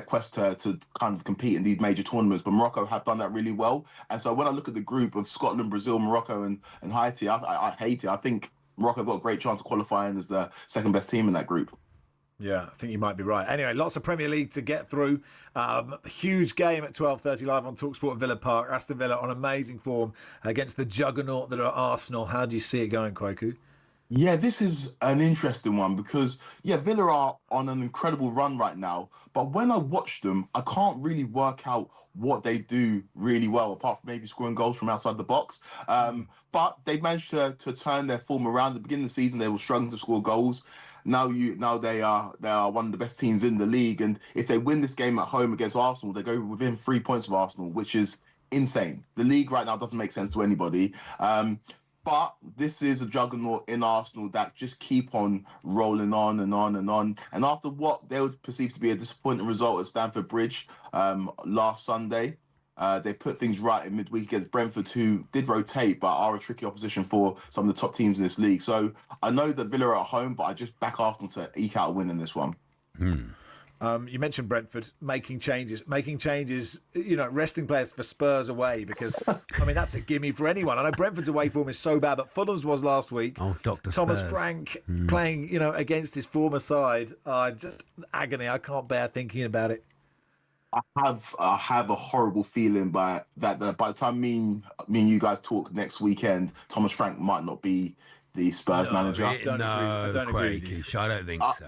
quest to kind of compete in these major tournaments. But Morocco have done that really well. And so when I look at the group of Scotland, Brazil, Morocco, and Haiti, I think Morocco have got a great chance of qualifying as the second best team in that group. Yeah, I think you might be right. Anyway, lots of Premier League to get through. Huge game at 12:30 live on talkSPORT Villa Park. Aston Villa on amazing form against the juggernaut that are Arsenal. How do you see it going, Kwaku? Yeah, this is an interesting one because, Villa are on an incredible run right now. But when I watch them, I can't really work out what they do really well, apart from maybe scoring goals from outside the box. But they managed to turn their form around. At the beginning of the season, they were struggling to score goals. Now they are one of the best teams in the league. And if they win this game at home against Arsenal, they go within 3 points of Arsenal, which is insane. The league right now doesn't make sense to anybody. But this is a juggernaut in Arsenal that just keep on rolling on and on and on. And after what they would perceive to be a disappointing result at Stamford Bridge last Sunday, They put things right in midweek against Brentford, who did rotate, but are a tricky opposition for some of the top teams in this league. So I know that Villa are at home, but I just back Arsenal to eke out a win in this one. You mentioned Brentford making changes, resting players for Spurs away, because, I mean, that's a gimme for anyone. I know Brentford's away form is so bad, but Fulham's was last week. Oh, Dr. Thomas Spurs. Frank playing, against his former side. Just agony. I can't bear thinking about it. I have a horrible feeling that by the time me and you guys talk next weekend, Thomas Frank might not be the Spurs manager. I don't agree with you. I don't think so.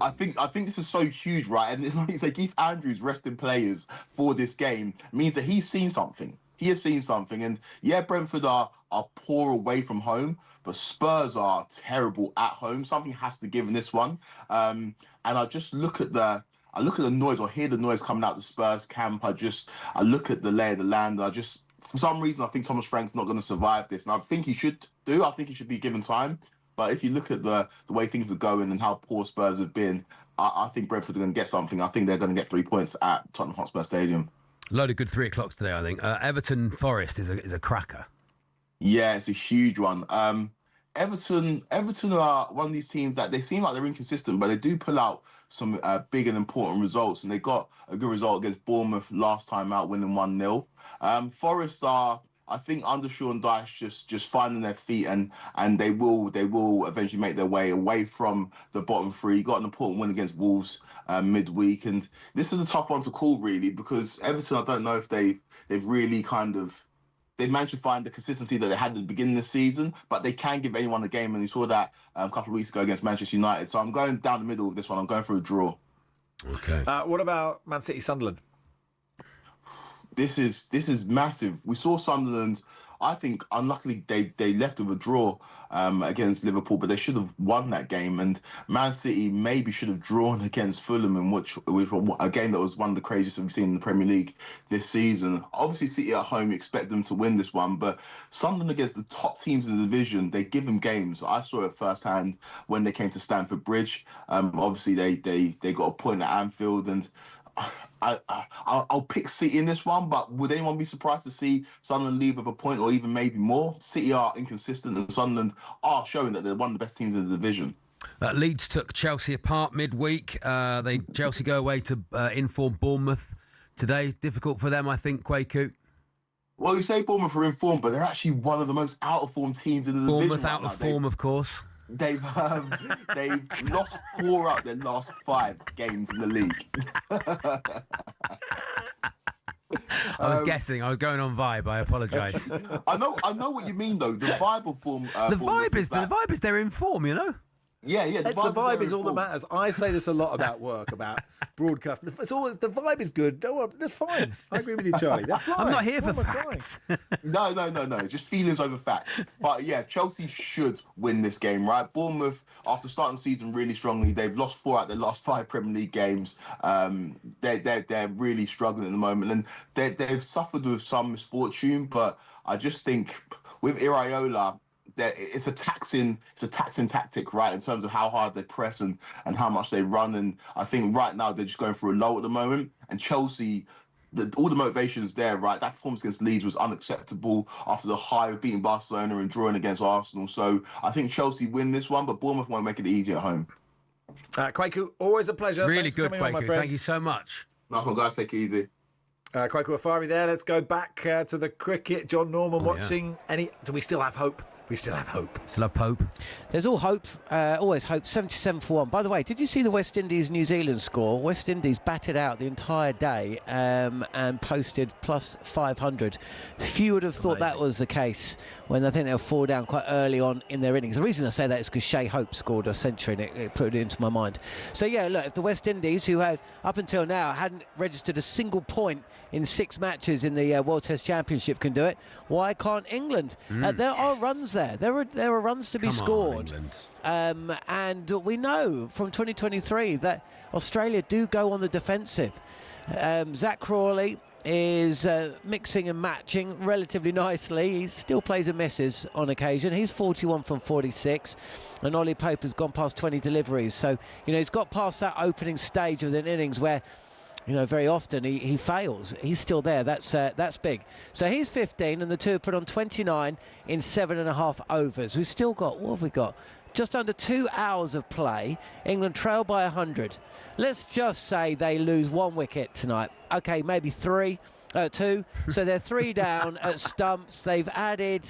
I think this is so huge, right? And it's like you say, Keith Andrews resting players for this game means that he's seen something. He has seen something. And yeah, Brentford are poor away from home, but Spurs are terrible at home. Something has to give in this one. And I just look at the noise, or hear the noise coming out the Spurs camp. I look at the lay of the land. For some reason, I think Thomas Frank's not going to survive this. And I think he should do. I think he should be given time. But if you look at the way things are going and how poor Spurs have been, I think Brentford are going to get something. I think they're going to get 3 points at Tottenham Hotspur Stadium. Load of good 3 o'clocks today, I think. Everton Forest is a cracker. Yeah, it's a huge one. Everton are one of these teams that they seem like they're inconsistent, but they do pull out some big and important results, and they got a good result against Bournemouth last time out, winning 1-0. Forest are, I think, under Sean Dyche, just finding their feet, and they will eventually make their way away from the bottom 3. Got an important win against Wolves midweek, and this is a tough one to call, really, because Everton, I don't know if they've really they've managed to find the consistency that they had at the beginning of the season, but they can give anyone a game, and you saw that a couple of weeks ago against Manchester United. So I'm going down the middle of this one. I'm going for a draw. Okay. What about Man City Sunderland? This is massive. We saw Sunderland. I think unluckily they left with a draw against Liverpool, but they should have won that game. And Man City maybe should have drawn against Fulham, in which a game that was one of the craziest we've seen in the Premier League this season. Obviously, City at home, you expect them to win this one, but Sunderland against the top teams in the division, they give them games. I saw it firsthand when they came to Stamford Bridge. Obviously, they got a point at Anfield, and I'll pick City in this one, but would anyone be surprised to see Sunderland leave with a point or even maybe more? City are inconsistent, and Sunderland are showing that they're one of the best teams in the division. Leeds took Chelsea apart midweek. Chelsea go away to inform Bournemouth today. Difficult for them, I think, Kwaku. Well, you say Bournemouth are in form, but they're actually one of the most out-of-form teams in the division. Bournemouth out of form, of course. They've lost 4 out of their last 5 games in the league. I was guessing. I was going on vibe. I apologise. I know what you mean, though. The vibe of the vibe is they're in form, you know. Yeah. The vibe is all that matters. I say this a lot about work, about broadcast. It's always the vibe is good. Don't worry, that's fine. I agree with you, Charlie. I'm not here for facts. No. Just feelings over facts. But yeah, Chelsea should win this game, right? Bournemouth, after starting the season really strongly, they've lost 4 out of their last 5 Premier League games. They're really struggling at the moment, and they've suffered with some misfortune. But I just think with Iraola, it's a taxing tactic, right, in terms of how hard they press and how much they run. And I think right now they're just going through a low at the moment. And Chelsea, all the motivation is there, right? That performance against Leeds was unacceptable after the high of beating Barcelona and drawing against Arsenal. So I think Chelsea win this one, but Bournemouth won't make it easy at home. Kwaku, always a pleasure. Really Thanks good, for coming on, my Kwaku. friends. Thank you so much. Nice one, guys. Take it easy. Kwaku Afari there. Let's go back to the cricket. John Norman watching. Do we still have hope? We still have hope. Still have hope. There's all hope, always hope. 77 for 1. By the way, did you see the West Indies-New Zealand score? West Indies batted out the entire day and posted plus 500. Few would have thought that was the case when I think they were 4 down quite early on in their innings. The reason I say that is because Shea Hope scored a century and it put it into my mind. So yeah, look, if the West Indies, who had up until now hadn't registered a single point in 6 matches in the World Test Championship, can do it, why can't England? There are runs there. There are runs to be scored. And we know from 2023 that Australia do go on the defensive. Zach Crawley is mixing and matching relatively nicely. He still plays and misses on occasion. He's 41 from 46, and Ollie Pope has gone past 20 deliveries. So, you know, he's got past that opening stage of an innings where You know, very often he fails. He's still there. That's big. So he's 15, and the two have put on 29 in 7.5 overs. We've still got, what have we got? Just under 2 hours of play. England trail by 100. Let's just say they lose 1 wicket tonight. Okay, maybe 2. So they're 3 down at stumps. They've added.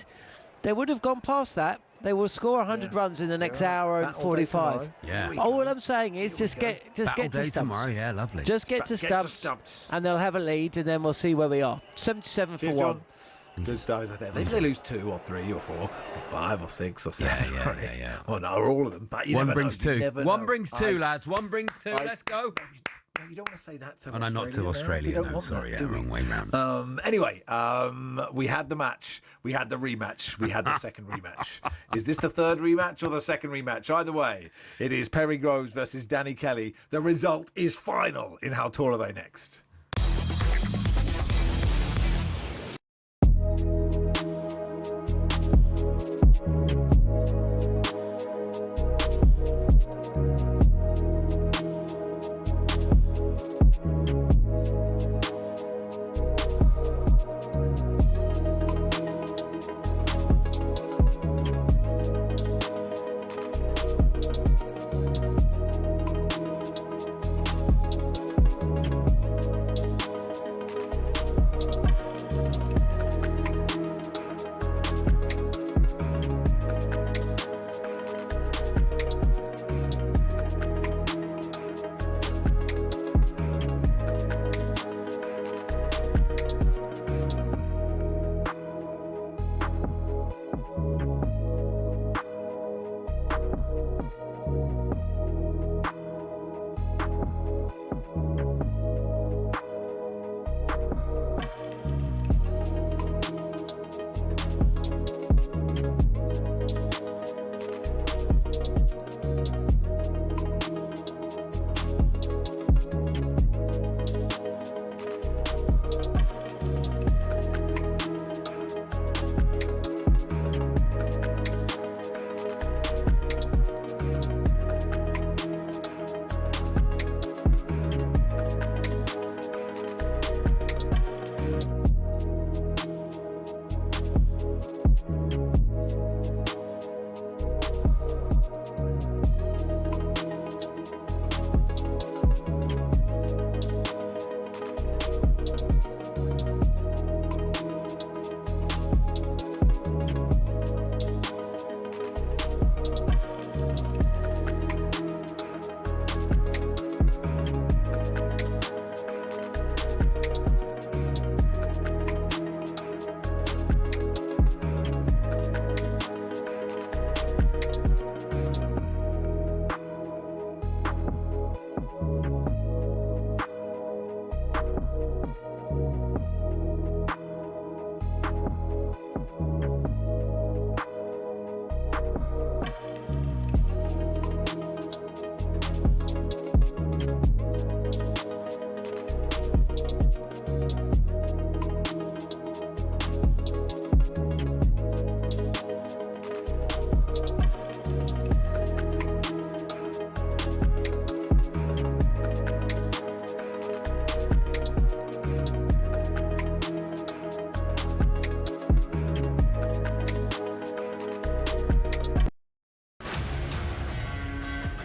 They would have gone past that. They will score 100 runs in the next hour and 45. Yeah. All I'm saying is just get to stumps. Tomorrow, yeah, lovely. Just get to stumps, and they'll have a lead, and then we'll see where we are. 77 for 1. Good stuff. If they lose 2 or 3 or 4 or 5 or 6 or 7, yeah. Well, no, all of them. But you One never brings know. 2. You One brings 2, lads. One brings 2. Let's go. No, you don't want to say that to Oh, no, not to Australia. No, sorry, wrong way round. Anyway, we had the match. We had the rematch. We had the second rematch. Is this the third rematch or the second rematch? Either way, it is Perry Groves versus Danny Kelly. The result is final in How Tall Are They Next?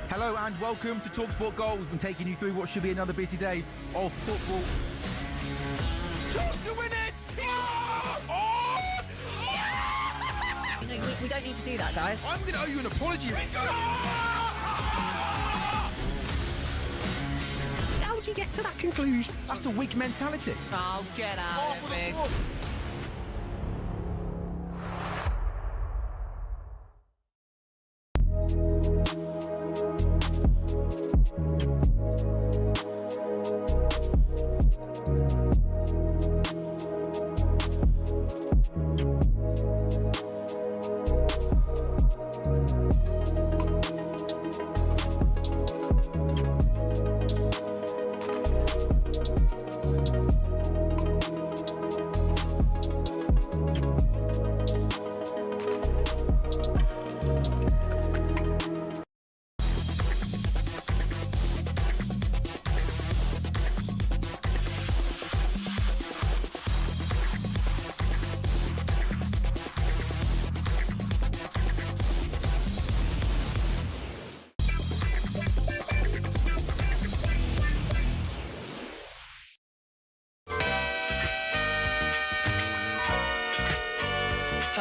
Hello and welcome to talkSPORT Goals. We're taking you through what should be another busy day of football. Chance to win it! We don't need to do that, guys. I'm going to owe you an apology. How would you get to that conclusion? That's a weak mentality. Oh, get out of it.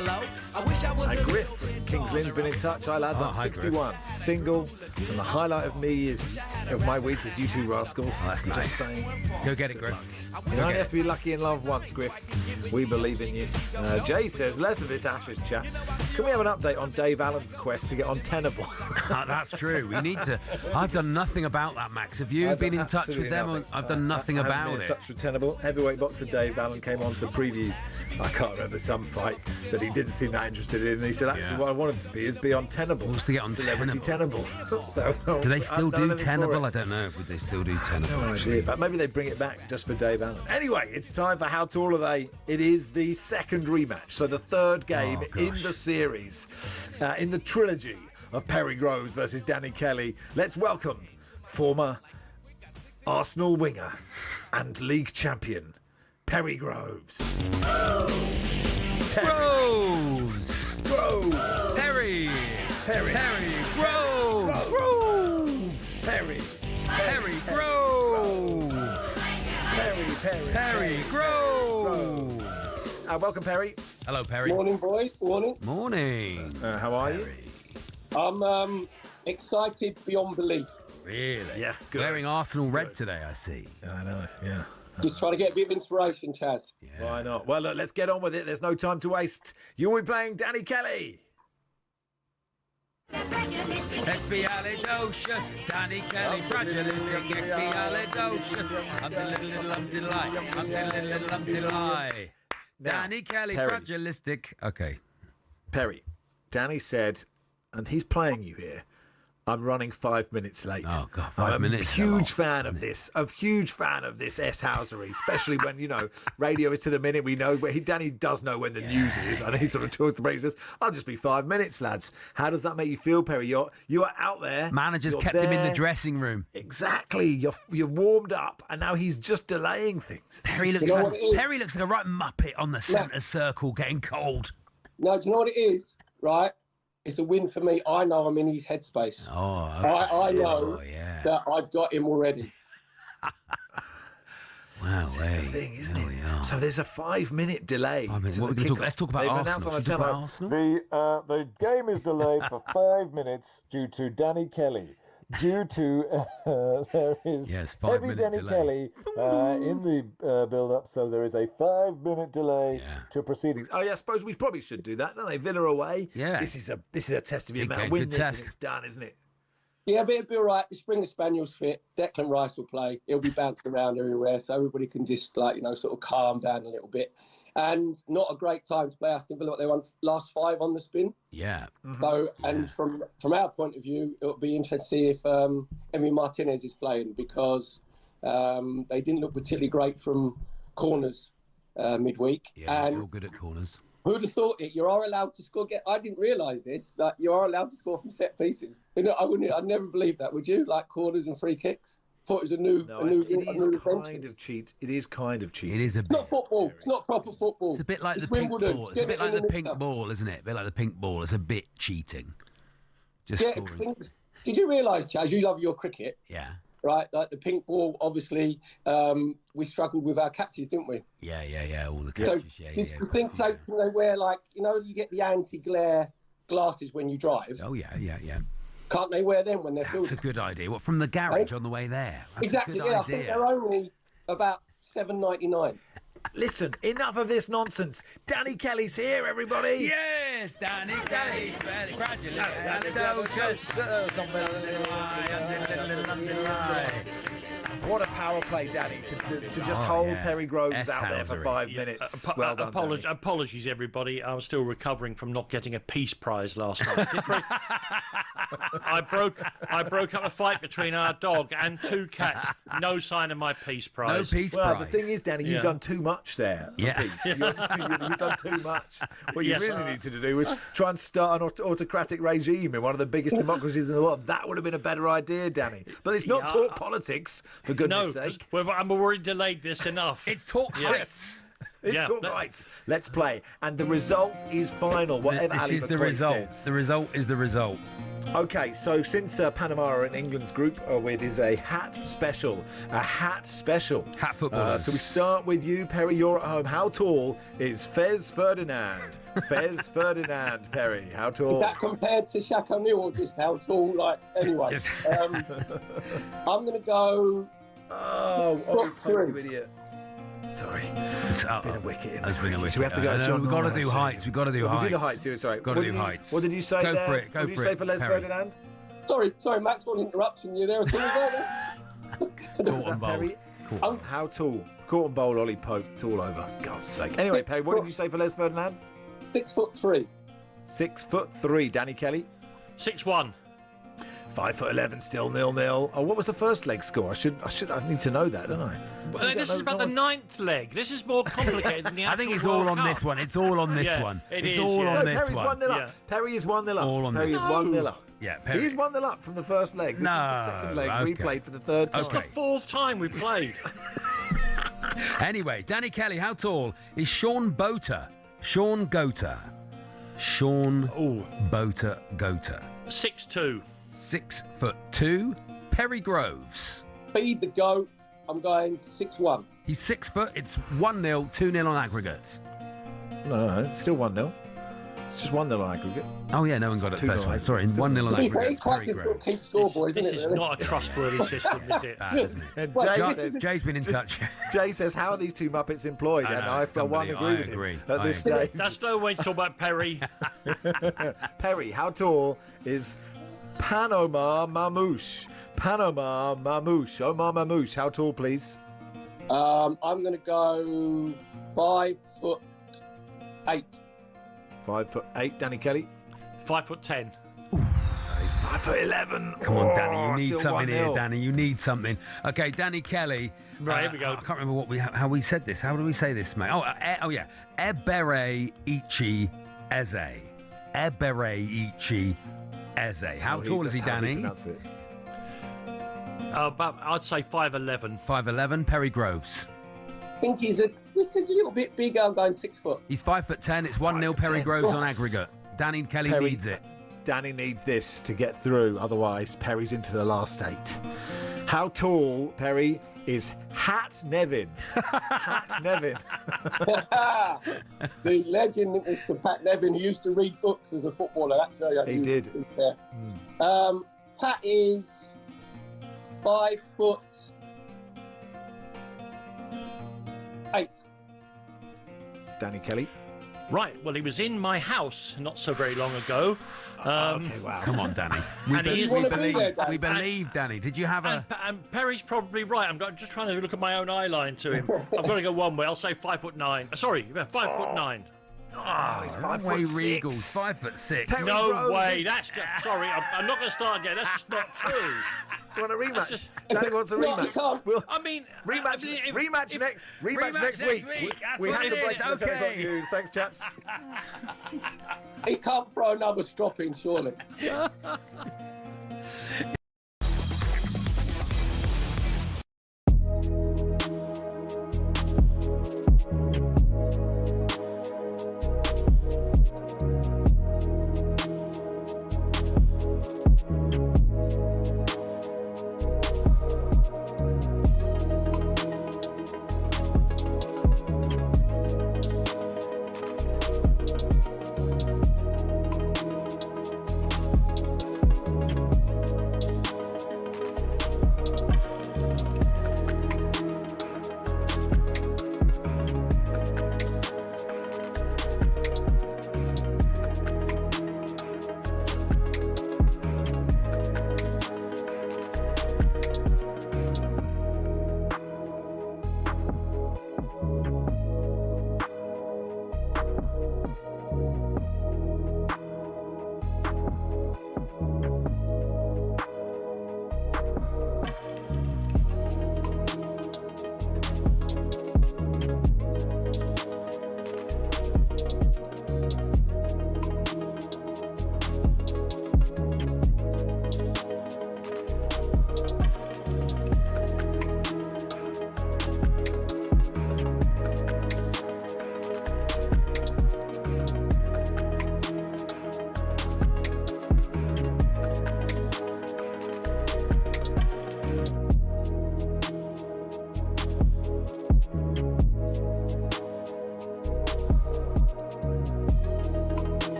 hello. I wish I was And Griff from Kings Lynn's been in touch. Hi lads, I'm hi, 61, single, and the highlight of my week is you two rascals. Oh, that's nice. Just saying. Go get it, Griff. You only have to be lucky in love once, Griff. We believe in you. Jay says, less of this Ashes chat. Can we have an update on Dave Allen's quest to get on Tenable? That's true. We need to. I've done nothing about that, Max. Have you been in touch with them? Nothing. I've done nothing I haven't about been it. in touch with Tenable. Heavyweight boxer Dave Allen came on to preview, I can't remember, some fight that he didn't seem that interested in. And he said, actually, what I wanted to be on Tenable. Wants to get on Celebrity Tenable. So, do they still do Tenable? I I don't know. Would they still do Tenable? no idea, but maybe they bring it back just for Dave Allen. Anyway, it's time for How Tall Are They? It is the second rematch, so the third game in the series, in the trilogy of Perry Groves versus Danny Kelly. Let's welcome former Arsenal winger and league champion, Perry Groves. Groves! Groves! Perry! Perry! Perry! Groves! Groves! Perry! Perry Groves! Perry Groves! Welcome, Perry. Hello, Perry. Morning, boys. Morning. Morning. How are you? I'm excited beyond belief. Really? Yeah, good. Wearing Arsenal red today, I see. I know, yeah. Just trying to get a bit of inspiration, Chaz. Yeah. Why not? Well, look, let's get on with it. There's no time to waste. You will be playing Danny Kelly. Expialidocious, Danny Kelly, fragilistic, expialidocious. I'm delight. Danny Kelly, Perry. fragilistic. Okay. Perry, Danny said, and he's playing you here, I'm running 5 minutes late. Oh, God, 5 minutes. I'm a huge fan of this. A huge fan of this S-housery, especially when, radio is to the minute. We know, Danny does know when the news is. And he sort of talks to Brady and says, I'll just be 5 minutes, lads. How does that make you feel, Perry? You are out there. Managers you're kept him in the dressing room. Exactly. You're warmed up, and now he's just delaying things. Perry looks like a right muppet on the centre circle getting cold. No, do you know what it is? Right? It's a win for me. I know I'm in his headspace. Oh, okay. I know that I've got him already. Wow, this is the thing, isn't it? Yeah. So there's a 5 minute delay. Let's talk about Arsenal. The game is delayed for 5 minutes due to Danny Kelly. Due to there is heavy Danny Kelly in the build-up, so there is a 5 minute delay to proceedings. Oh yeah, I suppose we probably should do that, don't they? Villa away. Yeah. This is a test of your man. Win this and it's done, isn't it? Yeah, but it'll be all right. The Springer Spaniel's fit. Declan Rice will play. He'll be bounced around everywhere, so everybody can just sort of calm down a little bit. And not a great time to play Aston Villa. They won last 5 on the spin. Yeah. So, and from our point of view, it'll be interesting to see if Emi Martinez is playing, because they didn't look particularly great from corners midweek. Yeah, and you're good at corners. Who'd have thought it? You are allowed to score. I didn't realise this, that you are allowed to score from set pieces. I'd never believe that, would you? Like corners and free kicks. Thought it was a new kind of cheat. It is kind of cheating. It is a bit. It's not football. It's not proper football. It's a bit like the pink ball. It's a bit like the pink ball, isn't it? A bit like the pink ball. It's a bit cheating. Just scoring. Did you realise, Chaz, you love your cricket? Yeah. Right, like the pink ball, obviously, we struggled with our catches, didn't we? Yeah, all the catches, Do you think they wear, you get the anti-glare glasses when you drive? Oh, yeah. Can't they wear them when they're fielding? That's a good idea. What, from the garage on the way there? That's exactly, a good I idea. think they're only about $7.99. Listen, enough of this nonsense. Danny Kelly's here, everybody. Yes, Danny Kelly. What a power play, Danny, to just hold Perry Groves out there for 5 minutes. Well done, apologies, everybody. I'm still recovering from not getting a peace prize last night. I broke up a fight between our dog and 2 cats. No sign of my peace prize. No peace prize. Well, the thing is, Danny, you've done too much there for peace. You've done too much. What you really needed to do was try and start an autocratic regime in one of the biggest democracies in the world. That would have been a better idea, Danny. But it's not talk politics, for goodness sake. I'm already delayed this enough. It's talk heights. It's Yeah. all right. Let's play. And the result is final, whatever This Ali is the McCoy result. says. The result is the result. Okay, so since Panama are in England's group, it is a hat special. A hat special. Hat footballers. So we start with you, Perry. You're at home. How tall is Fez Ferdinand? Fez Ferdinand, Perry. How tall? Is that compared to Shaq O'Neal or just how tall? Like, anyway. I'm going to go... Oh, you idiot. Sorry. It's been a wicket in There's been a wicket. So we have to go to John. We've got to do heights. We've got to do heights. We do the heights here. Sorry. Got to do heights. What did you say Go there? for it. Go what did for you say it, for Les Perry. Ferdinand? Sorry, Max, wasn't interrupting you there at all. Was that Perry? How tall? Caught and bowl, Ollie Pope. It's all over. God's sake. Anyway, Perry, what did you say for Les Ferdinand? 6'3". 6'3". Danny Kelly? 6'1". 5'11", still 0-0. Oh, what was the first leg score? I need to know that, don't I? Well, this is about the ninth leg. This is more complicated than the actual I think it's World all on Cup. this one. It's all on this Yeah, one. it It's is, all yeah. on No, this Perry's one. 1-0 up. Yeah. Perry is 1-0 up. All on Perry this is one. 1-0 up. Yeah, Perry. He's 1-0 up from the first leg. This is the second leg okay. replayed for the third time. It's the fourth time we've played. Anyway, Danny Kelly, how tall is Sean Boter? Sean Goater. Sean Boter Goater. 6'2". 6'2". Perry Groves. Feed the goat. I'm going 6'1". He's 6 foot. It's 1-0, 2-0 on aggregates. No, it's still 1-0. It's just 1-0 on aggregate. Oh, yeah, no one got it the 2-0 first way. on Sorry, aggregate. 1-0 on To be fair, aggregates. it's quite Perry difficult Groves. to keep score, boys, This isn't is it? not a trustworthy system, is it? Bad, isn't it? And Well, Jay's been in touch. Jay says, how are these two Muppets employed? I And know, I, for one, somebody- agree I with agree. him at I this agree. stage. That's no way to talk about Perry. Perry, how tall is Panama Mamouche? Panama Mamouche. Omar Mamouche, how tall, please? I'm going to go 5'8". 5'8". Danny Kelly? 5'10". He's 5'11". Come on, Danny. You need still something 1-0. here, Danny. You need something. Okay, Danny Kelly. Right, here we go. I can't remember how we said this. How do we say this, mate? Oh yeah. Ebere Ichi Eze. Ebere Ichi Eze. How tall is he, Danny? I'd say 5'11". 5'11". Perry Groves. I think he's just a little bit bigger. I'm going 6 foot. He's 5'10". It's 1-0 Perry 5'10". Groves on aggregate. Danny Kelly Perry- needs it. Danny needs this to get through, otherwise Perry's into the last 8. How tall, Perry, is Hat Nevin? Hat Nevin. The legend, Mr. Pat Nevin, who used to read books as a footballer. That's very unusual. He did. to be fair. Pat is 5'8". Danny Kelly. Right, well, he was in my house not so very long ago. Okay, wow. Come on, Danny. And he is- We believe, Danny. Did you have a... And Perry's probably right. I'm just trying to look at my own eye line to him. I've got to go one way. I'll say 5'9". Sorry, 5'9". Oh, he's 5'6". Regals, 5'6". Perry No Groves way. is- That's sorry. I'm not going to start again. That's just not true. You want a rematch? just- Danny wants a No, you rematch. can't. We'll I mean, rematch next next week. That's We what have it to break is, the 10 o'clock okay. news. Thanks, chaps. He can't throw another strop in, surely.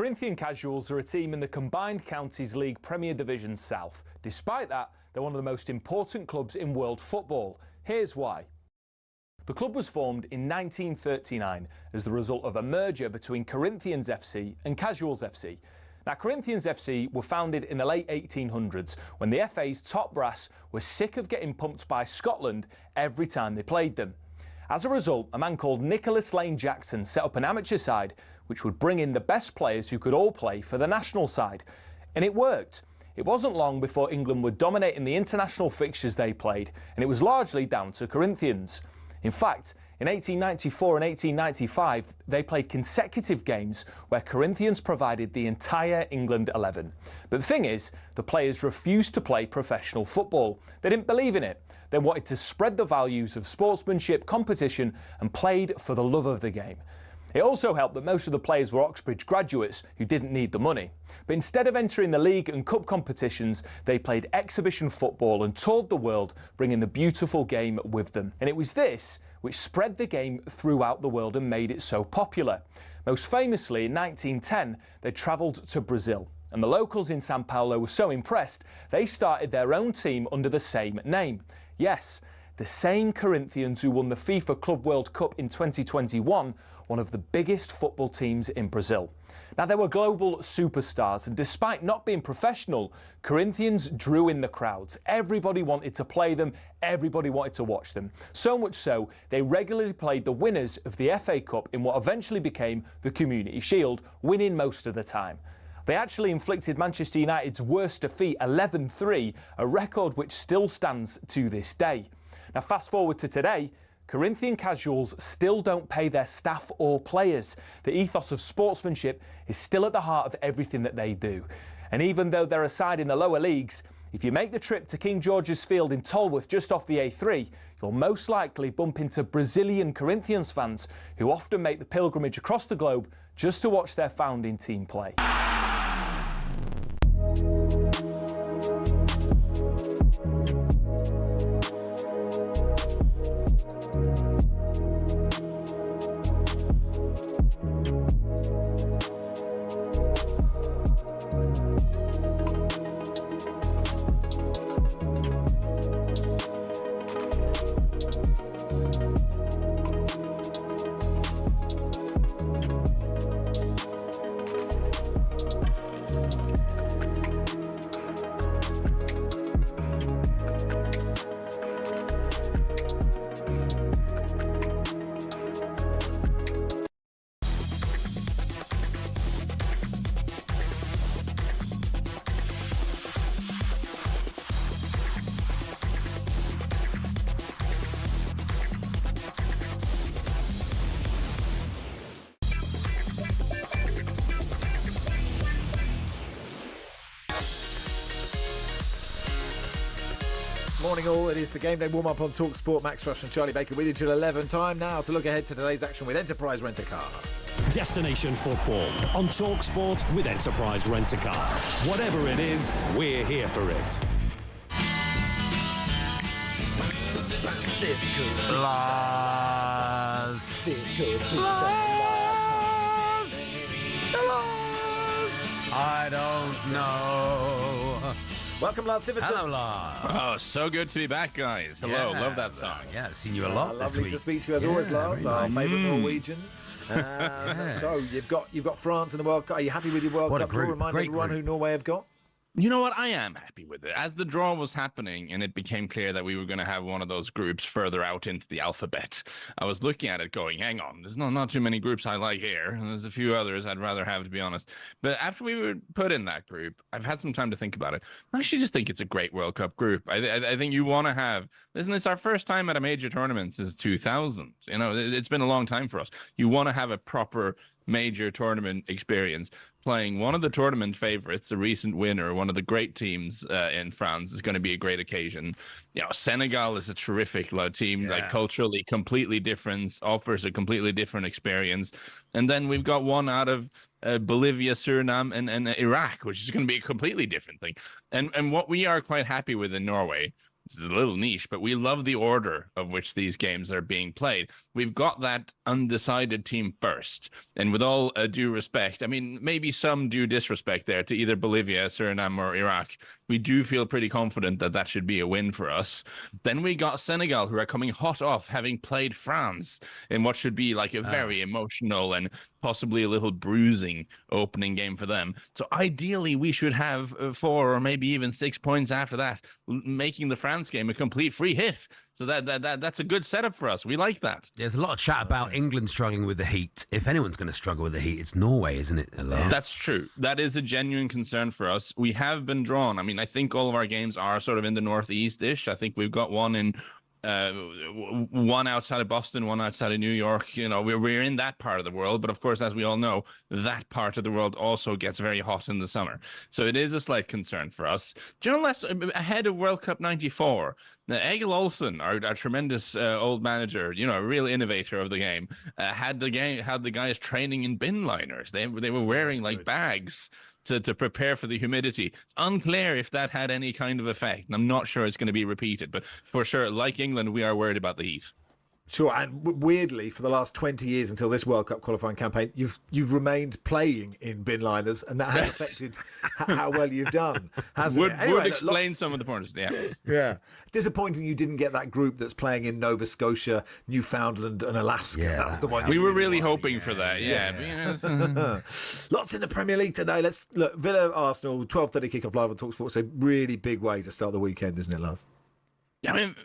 Corinthian Casuals are a team in the Combined Counties League Premier Division South. Despite that, they're one of the most important clubs in world football. Here's why. The club was formed in 1939 as the result of a merger between Corinthians FC and Casuals FC. Now, Corinthians FC were founded in the late 1800s when the FA's top brass were sick of getting pumped by Scotland every time they played them. As a result, a man called Nicholas Lane Jackson set up an amateur side which would bring in the best players who could all play for the national side. And it worked. It wasn't long before England were dominating the international fixtures they played, and it was largely down to Corinthians. In fact, in 1894 and 1895, they played consecutive games where Corinthians provided the entire England 11. But the thing is, the players refused to play professional football. They didn't believe in it. They wanted to spread the values of sportsmanship, competition, and played for the love of the game. It also helped that most of the players were Oxbridge graduates who didn't need the money. But instead of entering the league and cup competitions, they played exhibition football and toured the world, bringing the beautiful game with them. And it was this which spread the game throughout the world and made it so popular. Most famously, in 1910, they travelled to Brazil. And the locals in Sao Paulo were so impressed, they started their own team under the same name. Yes, the same Corinthians who won the FIFA Club World Cup in 2021, one of the biggest football teams in Brazil. Now, they were global superstars, and despite not being professional, Corinthians drew in the crowds. Everybody wanted to play them, everybody wanted to watch them. So much so, they regularly played the winners of the FA Cup in what eventually became the Community Shield, winning most of the time. They actually inflicted Manchester United's worst defeat, 11-3, a record which still stands to this day. Now, fast forward to today, Corinthian Casuals still don't pay their staff or players. The ethos of sportsmanship is still at the heart of everything that they do. And even though they're a side in the lower leagues, if you make the trip to King George's Field in Tolworth just off the A3, you'll most likely bump into Brazilian Corinthians fans who often make the pilgrimage across the globe just to watch their founding team play. Morning all, it is the Game Day warm-up on talkSPORT. Max Rush and Charlie Baker with you till 11. Time now to look ahead to today's action with Enterprise Rent-A-Car. Destination football on talkSPORT with Enterprise Rent-A-Car. Whatever it is, we're here for it. This could be This could be I don't know. Welcome, Lars Siverton. Hello, Lars. Oh, so good to be back, guys. Hello, Yeah, love that song. Yeah, seen you a lot this Lovely week. to speak to you as always, Lars. Our nice. favourite Norwegian. So you've got France in the World Cup. Are you happy with your World What a Cup draw? group, Remind great everyone group. who Norway have got. You know what? I am happy with it. As the draw was happening and it became clear that we were going to have one of those groups further out into the alphabet, I was looking at it going, hang on, there's not too many groups I like here. And there's a few others I'd rather have, to be honest. But after we were put in that group, I've had some time to think about it. I actually just think it's a great World Cup group. I think you want to have, listen, it's our first time at a major tournament since 2000. You know, it's been a long time for us. You want to have a proper major tournament experience. Playing one of the tournament favorites, a recent winner, one of the great teams in France, is going to be a great occasion. You know, Senegal is a terrific team, like culturally completely different, offers a completely different experience. And then we've got one out of Bolivia, Suriname, and Iraq, which is going to be a completely different thing. And what we are quite happy with in Norway This is a little niche, but we love the order of which these games are being played. We've got that undecided team first. And with all due respect, I mean, maybe some due disrespect there to either Bolivia, Suriname, or Iraq, we do feel pretty confident that that should be a win for us. Then we got Senegal, who are coming hot off having played France in what should be like a very emotional and possibly a little bruising opening game for them. So ideally, we should have 4 or maybe even 6 points after that, making the France game a complete free hit. So that's a good setup for us. We like that. There's a lot of chat about England struggling with the heat. If anyone's going to struggle with the heat, it's Norway, isn't it? That's true. That is a genuine concern for us. We have been drawn. I mean, I think all of our games are sort of in the northeast-ish. I think we've got one in one outside of Boston, one outside of New York. You know, we're in that part of the world. But of course, as we all know, that part of the world also gets very hot in the summer. So it is a slight concern for us. Do you know, less ahead of World Cup '94, Egil Olsen, our tremendous old manager, you know, a real innovator of the game, had the guys training in bin liners. They were wearing like bags to prepare for the humidity. It's unclear if that had any kind of effect. And I'm not sure it's going to be repeated, but for sure, like England, we are worried about the heat. Sure, and weirdly, for the last 20 years until this World Cup qualifying campaign, you've remained playing in bin liners, and that has affected how well you've done, hasn't it? Anyway, would explain some of the points, yeah. Yeah. Disappointing you didn't get that group that's playing in Nova Scotia, Newfoundland, and Alaska. Yeah, that was the one we were really hoping for that, yeah. Lots in the Premier League today. Let's look. Villa, Arsenal, 12:30 kickoff live on talkSPORT. It's a really big way to start the weekend, isn't it, Lars? I mean,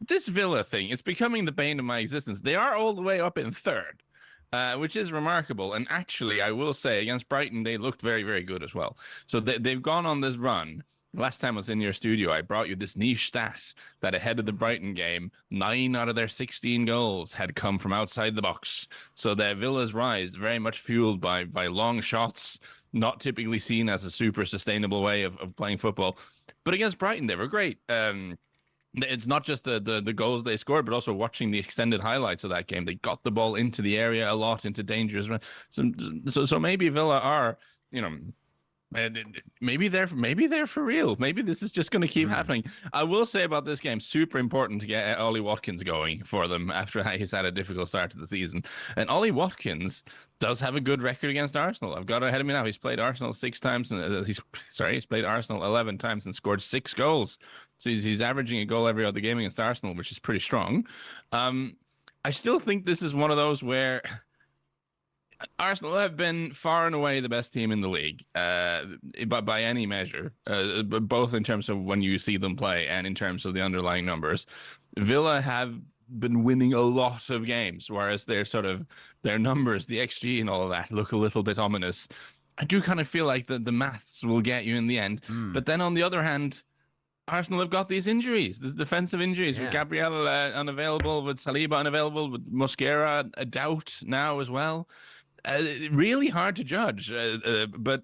this Villa thing, it's becoming the bane of my existence. They are all the way up in third, which is remarkable. And actually, I will say, against Brighton, they looked very, very good as well. So they've gone on this run. Last time I was in your studio, I brought you this niche stat that ahead of the Brighton game, 9 out of their 16 goals had come from outside the box. So their Villa's rise very much fueled by long shots, not typically seen as a super sustainable way of playing football. But against Brighton, they were great. It's not just the goals they scored, but also watching the extended highlights of that game. They got the ball into the area a lot, into dangerous. So maybe Villa are, you know, maybe they're for real. Maybe this is just going to keep happening. I will say about this game, super important to get Ollie Watkins going for them after he's had a difficult start to the season. And Ollie Watkins does have a good record against Arsenal. I've got it ahead of me now. He's played Arsenal 6 times, and he's played Arsenal 11 times and scored 6 goals. So he's averaging a goal every other game against Arsenal, which is pretty strong. I still think this is one of those where Arsenal have been far and away the best team in the league, by any measure, both in terms of when you see them play and in terms of the underlying numbers. Villa have been winning a lot of games, whereas their numbers, the XG and all of that, look a little bit ominous. I do kind of feel like the maths will get you in the end. But then on the other hand, Arsenal have got these injuries, these defensive injuries, with Gabriel unavailable, with Saliba unavailable, with Mosquera a doubt now as well. Really hard to judge. But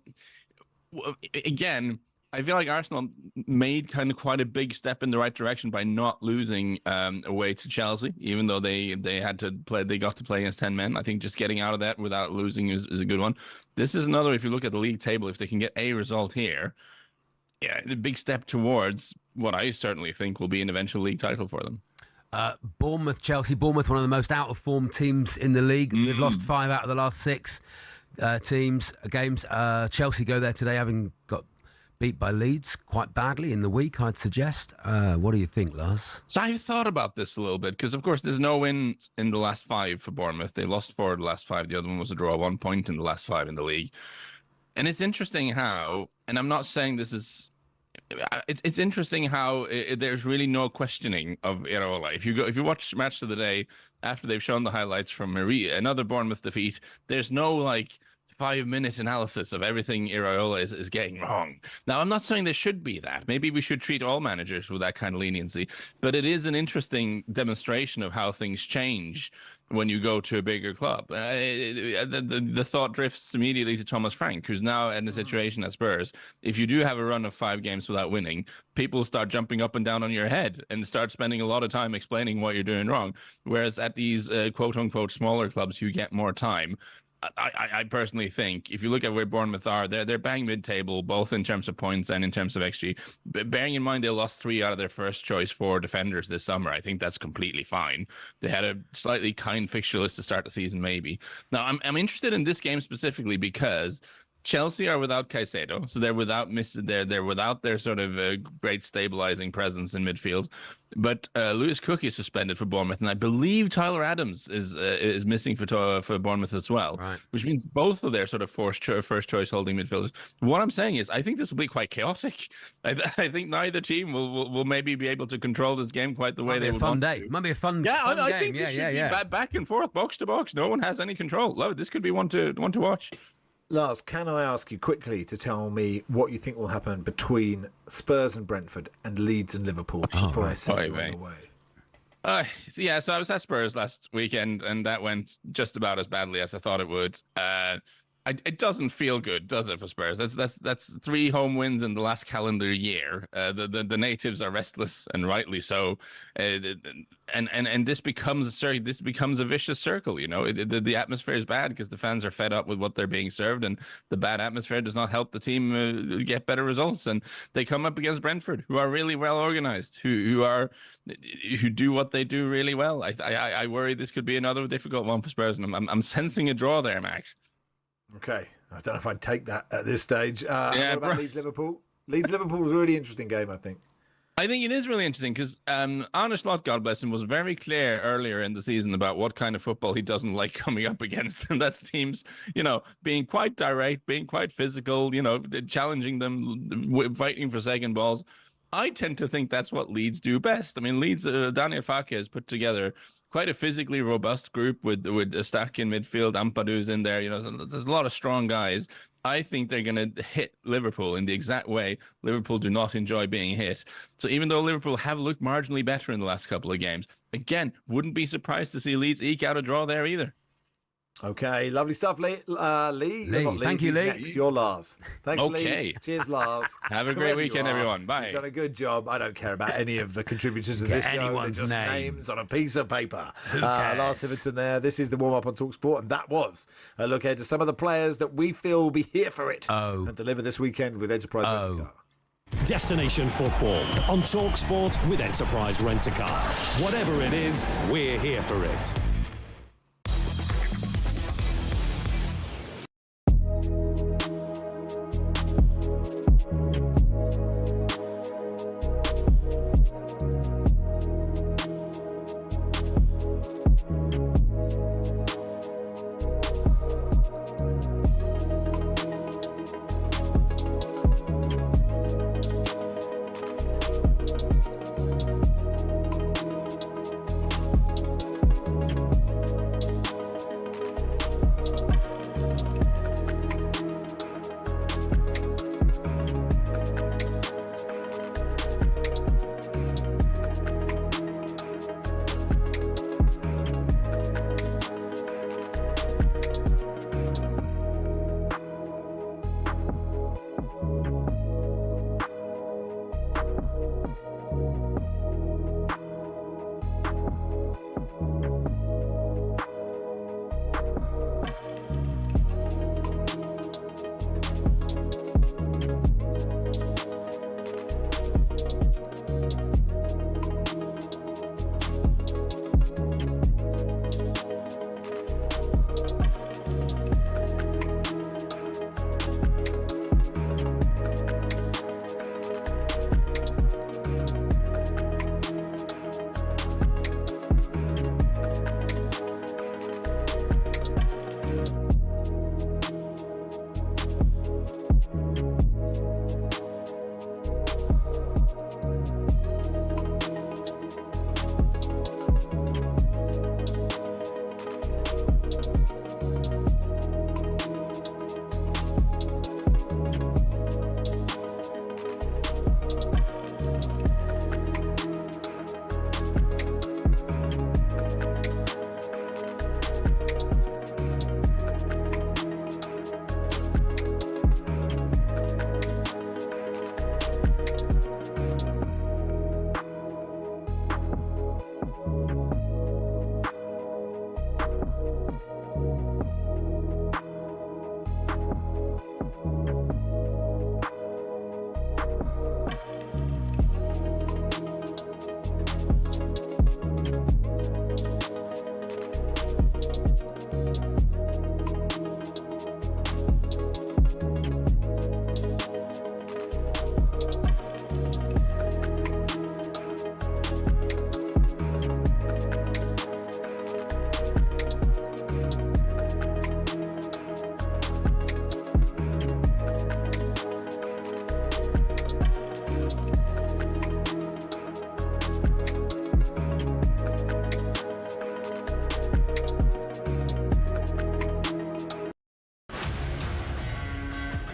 again, I feel like Arsenal made kind of quite a big step in the right direction by not losing away to Chelsea, even though they had to play, they got to play against 10 men. I think just getting out of that without losing is a good one. This is another, if you look at the league table, if they can get a result here, yeah, the big step towards what I certainly think will be an eventual league title for them. Bournemouth, Chelsea. Bournemouth, one of the most out-of-form teams in the league. They've lost 5 out of the last 6 games. Chelsea go there today having got beat by Leeds quite badly in the week, I'd suggest. What do you think, Lars? So I've thought about this a little bit because, of course, there's no win in the last 5 for Bournemouth. They lost 4 of the last 5. The other one was a draw, 1 point in the last 5 in the league. And it's interesting how, and I'm not saying this is, it's interesting how there's really no questioning of Iraola. If you watch Match of the Day after they've shown the highlights from another Bournemouth defeat, there's no like 5-minute analysis of everything Iraola is getting wrong. Now, I'm not saying there should be that. Maybe we should treat all managers with that kind of leniency, but it is an interesting demonstration of how things change when you go to a bigger club. The thought drifts immediately to Thomas Frank, who's now in a situation at Spurs. If you do have a run of 5 games without winning, people start jumping up and down on your head and start spending a lot of time explaining what you're doing wrong. Whereas at these quote-unquote smaller clubs, you get more time. I personally think if you look at where Bournemouth are, they're bang mid-table, both in terms of points and in terms of XG. But bearing in mind they lost 3 out of their first choice 4 defenders this summer, I think that's completely fine. They had a slightly kind fixture list to start the season, maybe. Now, I'm interested in this game specifically because Chelsea are without Caicedo, so they're without their sort of great stabilizing presence in midfield. But Lewis Cook is suspended for Bournemouth, and I believe Tyler Adams is missing for Bournemouth as well, right. Which means both of their sort of first choice holding midfielders. What I'm saying is, I think this will be quite chaotic. I think neither team will maybe be able to control this game quite the way they would want to. Might be a fun game. I think this should be back and forth, box to box. No one has any control. This could be one to watch. Lars, can I ask you quickly to tell me what you think will happen between Spurs and Brentford and Leeds and Liverpool before I send you on the way? So I was at Spurs last weekend, and that went just about as badly as I thought it would. It doesn't feel good, does it, for Spurs? That's 3 home wins in the last calendar year. The natives are restless, and rightly so. And this becomes a vicious circle. You know, the atmosphere is bad because the fans are fed up with what they're being served, and the bad atmosphere does not help the team get better results. And they come up against Brentford, who are really well organized, who do what they do really well. I worry this could be another difficult one for Spurs, and I'm sensing a draw there, Max. Okay, I don't know if I'd take that at this stage. What about Leeds-Liverpool? Leeds-Liverpool was a really interesting game, I think. I think it is really interesting because Arne Slot, God bless him, was very clear earlier in the season about what kind of football he doesn't like coming up against. And that's teams, being quite direct, being quite physical, challenging them, fighting for second balls. I tend to think that's what Leeds do best. I mean, Leeds, Daniel Farke has put together quite a physically robust group with a stack in midfield. Ampadu's in there. So there's a lot of strong guys. I think they're going to hit Liverpool in the exact way Liverpool do not enjoy being hit. So even though Liverpool have looked marginally better in the last couple of games, again, wouldn't be surprised to see Leeds eke out a draw there either. Okay, lovely stuff, Lee. Thank you, Lee. Next, you're Lars. Thanks, Lee. Cheers, Lars. Have a great weekend, everyone. Bye. You've done a good job. I don't care about any of the contributors of this show. They're just names on a piece of paper. Lars Sivertson there. This is the warm-up on talkSPORT, and that was a look ahead to some of the players that we feel will be here for it and deliver this weekend with Enterprise Rent-A-Car. Destination football on talkSPORT with Enterprise Rent-A-Car. Whatever it is, we're here for it.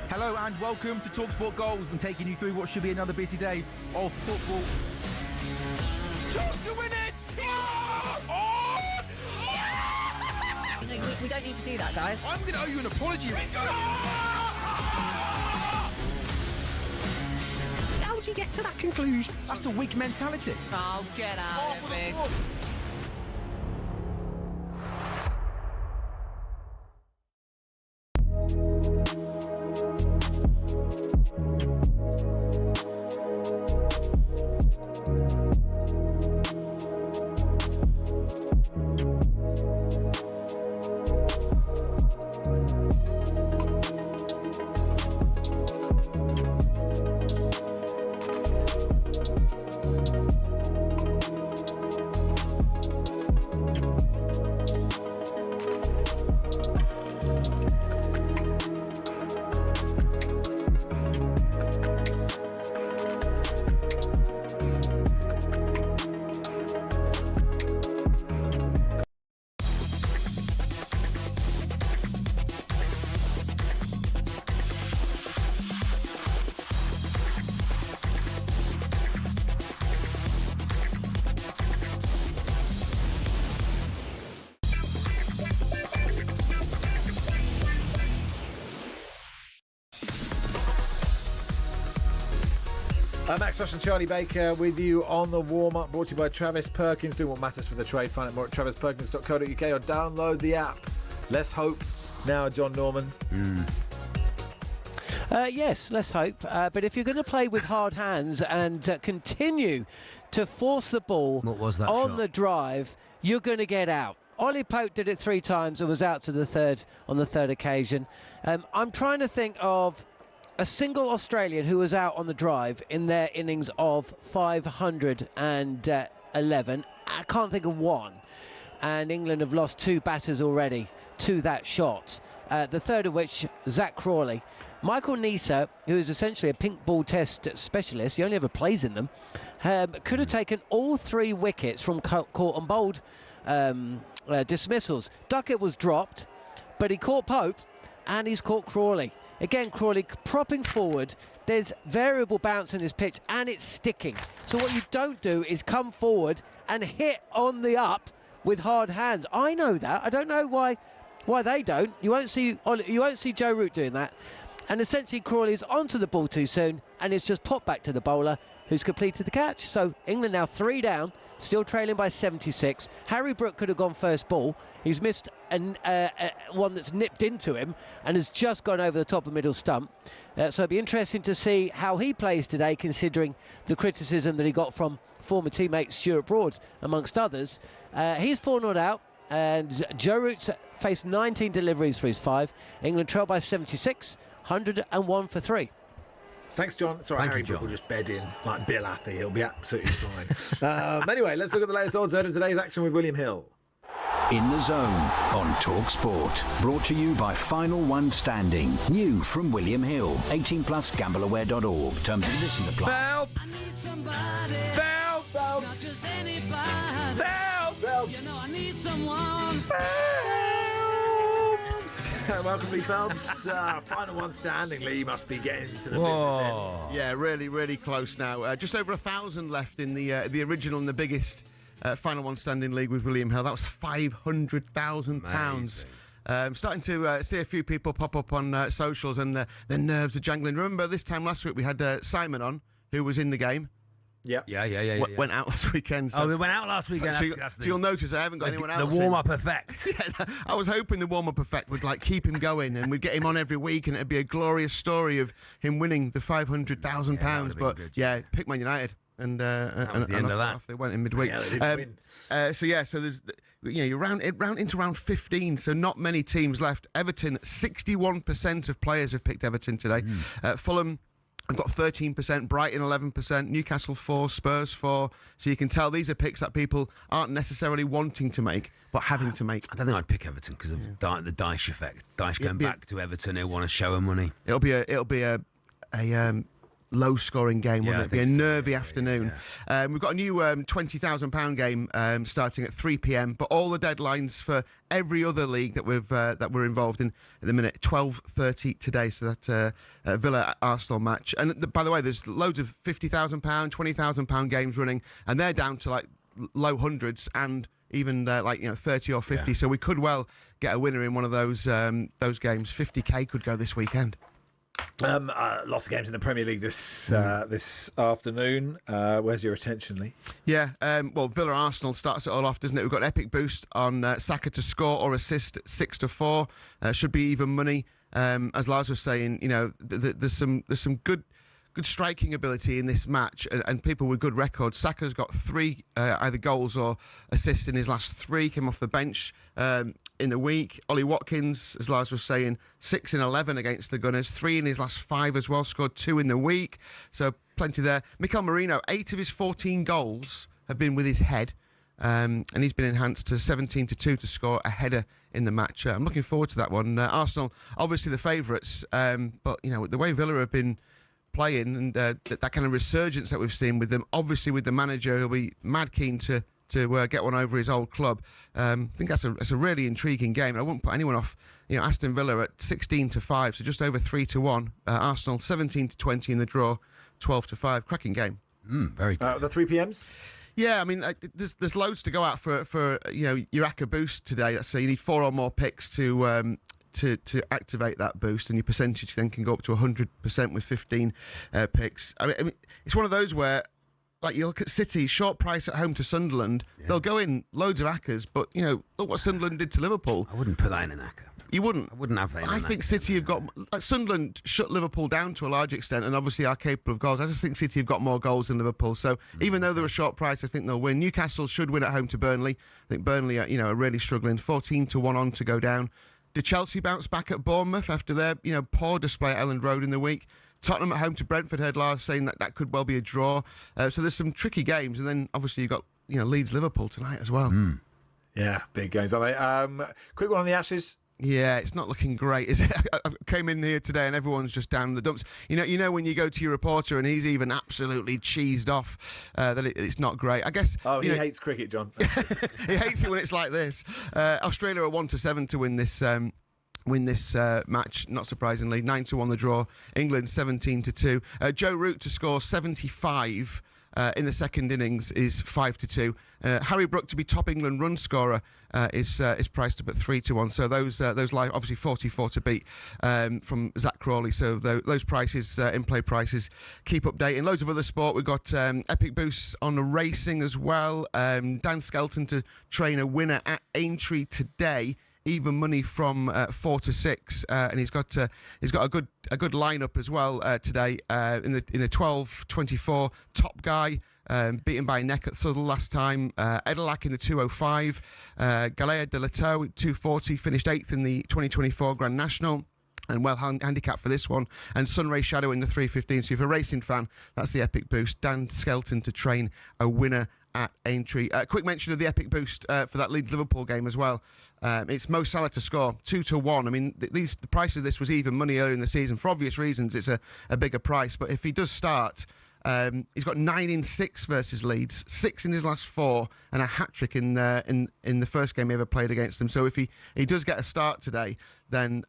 Hello and welcome to talkSPORT Goals and taking you through what should be another busy day of football. Chance to win it! We don't need to do that, guys. I'm going to owe you an apology. How would you get to that conclusion? That's a weak mentality. Oh, get out of it. Max Rush and Charlie Baker with you on the warm-up, brought to you by Travis Perkins. Doing what matters for the trade. Find out more at travisperkins.co.uk or download the app. Let's hope now, John Norman. Yes, let's hope. But if you're going to play with hard hands and continue to force the ball on the drive, you're going to get out. Ollie Pope did it 3 times and was out to the third on the third occasion. I'm trying to think of a single Australian who was out on the drive in their innings of 511. I can't think of one. And England have lost 2 batters already to that shot. The third of which, Zach Crawley. Michael Neser, who is essentially a pink ball test specialist, he only ever plays in them, could have taken all 3 wickets from caught and bowled dismissals. Duckett was dropped, but he caught Pope and he's caught Crawley. Again, Crawley propping forward. There's variable bounce in his pitch and it's sticking. So what you don't do is come forward and hit on the up with hard hands. I know that. I don't know why they don't. You won't see Joe Root doing that. And essentially Crawley's onto the ball too soon and it's just popped back to the bowler who's completed the catch. So England now 3 down, still trailing by 76. Harry Brook could have gone first ball. He's missed one that's nipped into him and has just gone over the top of the middle stump. So it'll be interesting to see how he plays today, considering the criticism that he got from former teammate Stuart Broad, amongst others. He's 4-0 out, and Joe Root's faced 19 deliveries for his 5. England trail by 76, 101 for 3. Thanks, John. Sorry, Harry Brook will just bed in like Bill Athy. He'll be absolutely fine. Anyway, let's look at the latest odds in today's action with William Hill. In the Zone on talkSPORT. Brought to you by Final One Standing. New from William Hill. 18 plus gambleaware.org. Terms and conditions apply. Phelps! Phelps! Not just anybody. Phelps! You know I need someone. Phelps! Welcome, Lee Phelps. Final One Standing. Lee must be getting to the business end. Yeah, really, really close now. Just over 1,000 left in the original and the biggest Final One Standing league with William Hill. That was £500,000. Starting to see a few people pop up on socials and their nerves are jangling. Remember this time last week we had Simon on, who was in the game. Went out last weekend. So, we went out last weekend. So you'll notice I haven't got anyone else. The warm-up effect. I was hoping the warm-up effect would keep him going, and we'd get him on every week, and it'd be a glorious story of him winning the £500,000. But pick Man United. And that was the end of that. Off they went in midweek. Yeah, they didn't win. So there's you're round into round 15, so not many teams left. Everton, 61% of players have picked Everton today. Fulham have got 13%, Brighton 11%, Newcastle 4%, Spurs 4%. So you can tell these are picks that people aren't necessarily wanting to make, but having to make. I don't think I'd pick Everton because of the Dyche effect. Dyche going back to Everton, he'll want to show him money. It'll be a low-scoring game, wouldn't it? It'll be a nervy afternoon. We've got a new £20,000 game starting at 3 p.m. But all the deadlines for every other league that we're involved in at the minute, 12:30 today. So that Villa Arsenal match. And by the way, there's loads of £50,000, £20,000 games running, and they're down to low hundreds and even 30 or 50. So we could well get a winner in one of those games. 50k could go this weekend. Lots of games in the Premier League this afternoon. Where's your attention, Lee? Yeah, well, Villa Arsenal starts it all off, doesn't it? We've got an epic boost on Saka to score or assist at 6-4. Should be even money. As Lars was saying, there's some good striking ability in this match, and people with good records. Saka's got 3 either goals or assists in his last 3. Came off the bench in the week. Ollie Watkins, as Lars was saying, 6 in 11 against the Gunners, 3 in his last 5 as well. Scored 2 in the week, so plenty there. Mikel Merino, 8 of his 14 goals have been with his head, and he's been enhanced to 17-2 to score a header in the match. I'm looking forward to that one. Arsenal, obviously the favourites, but the way Villa have been playing and that kind of resurgence that we've seen with them, obviously with the manager, he'll be mad keen to get one over his old club. I think that's a really intriguing game, and I wouldn't put anyone off. Aston Villa at 16-5, so just over 3-1. Arsenal 17-20 in the draw, 12-5. Cracking game. Very good. The 3 p.m s. Yeah, I mean, there's loads to go out for your ACCA boost today. So you need 4 or more picks to activate that boost, and your percentage then can go up to 100% with 15 picks. I mean, it's one of those where, you look at City, short price at home to Sunderland, they'll go in loads of ACCAs, but, look what Sunderland did to Liverpool. I wouldn't put that in an ACCA. You wouldn't? I wouldn't have that in I think City have got... Sunderland shut Liverpool down to a large extent and obviously are capable of goals. I just think City have got more goals than Liverpool. So even though they're a short price, I think they'll win. Newcastle should win at home to Burnley. I think Burnley are really struggling. 14-1 on to go down. Did Chelsea bounce back at Bournemouth after their poor display at Elland Road in the week? Tottenham at home to Brentford, heard Lars saying that could well be a draw. So there's some tricky games, and then obviously you've got Leeds Liverpool tonight as well. Yeah, big games, aren't they? Quick one on the Ashes. Yeah, it's not looking great, is it? I came in here today and everyone's just down in the dumps. You know when you go to your reporter and he's even absolutely cheesed off that it's not great. I guess. Oh, he hates cricket, John. He hates it when it's like this. Australia are 1-7 to win this match, not surprisingly. 9-1 the draw. England 17-2. Joe Root to score 75 in the second innings is 5-2. Harry Brook to be top England run scorer is priced up at 3-1. So those live, obviously 44 to beat from Zach Crawley. So those prices, in play prices, keep updating. Loads of other sport. We've got epic boosts on the racing as well. Dan Skelton to train a winner at Aintree today. Even money from 4-6, and he's got a good lineup as well today in the 12-24 top guy. Beaten by neck at Southall last time. Edelac in the 205. Galea de Lato 240, finished 8th in the 2024 Grand National. And well handicapped for this one. And Sunray Shadow in the 315. So if you're a racing fan, that's the epic boost. Dan Skelton to train a winner at Aintree. Quick mention of the epic boost for that Leeds Liverpool game as well. It's Mo Salah to score 2-1. I mean, the price of this was even money earlier in the season. For obvious reasons, it's a bigger price. But if he does start, he's got 9 in 6 versus Leeds, 6 in his last 4, and a hat-trick in the first game he ever played against them. So if he does get a start today, then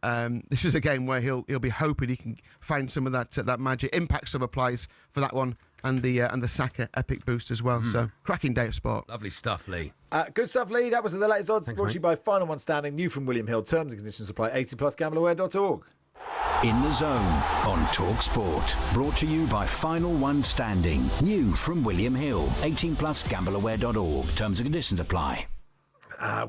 this is a game where he'll be hoping he can find some of that magic. Impact sub applies for that one, and the Saka epic boost as well. So cracking day of sport. Lovely stuff, Lee. Good stuff, Lee. That was the latest odds. Thanks, brought to you by Final One Standing. New from William Hill. Terms and conditions apply. 18+. GambleAware.org. In the Zone on talkSPORT. Brought to you by Final One Standing. New from William Hill. 18 plus gambleaware.org. Terms and conditions apply.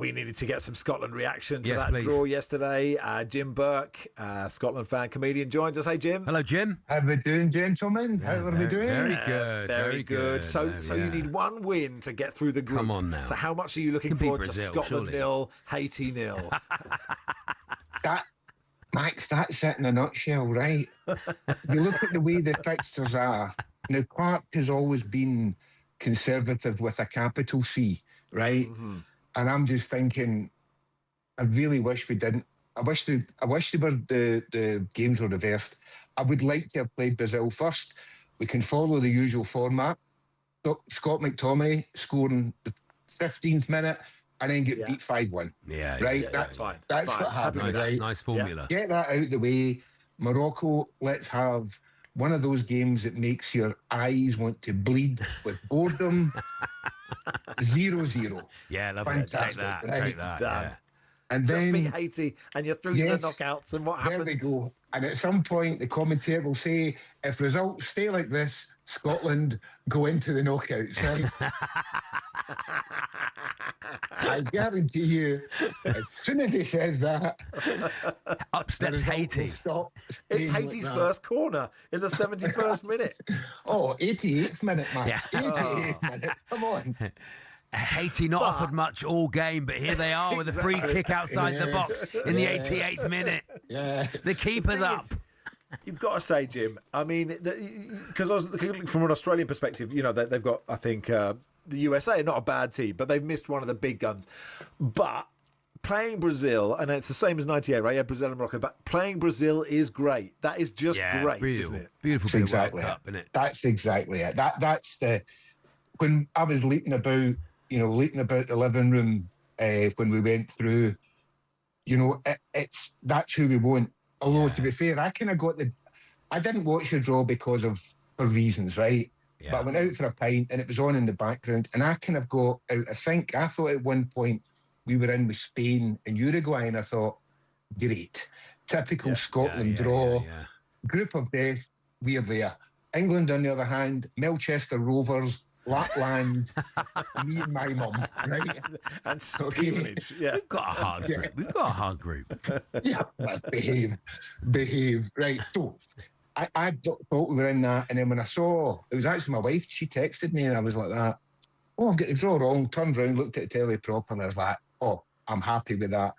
We needed to get some Scotland reaction to Yes, that please. draw yesterday. Jim Burke, Scotland fan, comedian, joins us. Hey, Jim. Hello, Jim. How are we doing, gentlemen? How are we doing? Very good. Very good. So you need one win to get through the group. Come on now. So how much are you looking Can beat forward to Brazil, Scotland surely. 0, Haiti 0? Max, that's it in a nutshell, right? You look at the way the fixtures are. Now, Clark has always been conservative with a capital C, right? Mm-hmm. And I'm just thinking, I really wish we didn't. I wish they were the games were reversed. I would like to have played Brazil first. We can follow the usual format. Scott McTominay scoring the 15th minute and then get beat 5-1. Yeah, right. yeah, that's fine. That's Fine. what happened. Nice, right. nice formula. Get that out the way. Morocco. Let's have one of those games that makes your eyes want to bleed with boredom. 0-0. Yeah, lovely. Take Fantastic, that. right? Take that. Done. Yeah. And Just then beat Haiti and you're through to the knockouts. And what happens? there we go. And at some point, the commentator will say, if results stay like this, Scotland go into the knockouts, right? I guarantee you, as soon as he says that, Upsets Haiti. It's Haiti's first corner in the 71st minute. Oh, 88th minute, Max. Yeah. 88th minute. Come on. Haiti not offered much all game, but here they are with a free kick outside the box in the 88th minute. Yeah. The keeper's up. You've got to say, Jim, I mean, because I was looking from an Australian perspective, you know, they've got, I think, the USA are not a bad team, but they've missed one of the big guns. But playing Brazil, and it's the same as 98, right? Yeah, Brazil and Morocco, but playing Brazil is great. That is just great, isn't it? Beautiful That's exactly World Cup, isn't it? That's exactly it. That's the... When I was leaping about the living room when we went through, you know, that's who we want. Although, to be fair, I kind of got I didn't watch the draw for reasons, right? Yeah. But I went out for a pint and it was on in the background and I kind of got out of sync. I thought at one point we were in with Spain and Uruguay and I thought, great. Typical Scotland draw. Group of death, we're there. England, on the other hand, Melchester Rovers, Lapland, me and my mum, right? And Stevenage, yeah. We've got a hard group. We've got a hard group. Yeah, well, behave. Right, so I thought we were in that, and then when I saw, it was actually my wife, she texted me, and I was like that, oh, I've got the draw wrong, turned around, looked at the telly proper, and I was like, oh, I'm happy with that.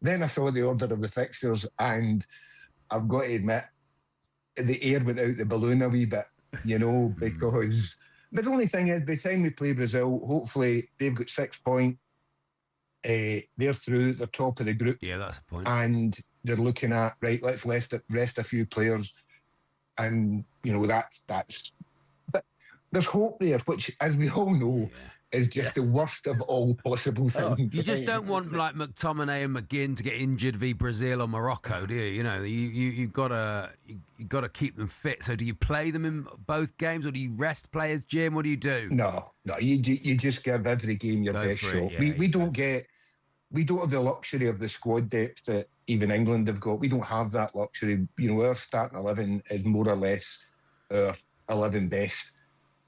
Then I saw the order of the fixtures, and I've got to admit, the air went out the balloon a wee bit, you know, because... But the only thing is, by the time we play Brazil, hopefully they've got 6 points. They're through, they're top of the group. Yeah, that's the point. And they're looking at, right, let's rest a few players. And, you know, that's... But there's hope there, which, as we all know, is just the worst of all possible things. You just don't want like McTominay and McGinn to get injured v Brazil or Morocco, do you? You know, you gotta keep them fit. So do you play them in both games, or do you rest players, Jim? What do you do? No, you just give every game your best shot. We don't have the luxury of the squad depth that even England have got. We don't have that luxury. You know, our starting 11 is more or less our 11 best.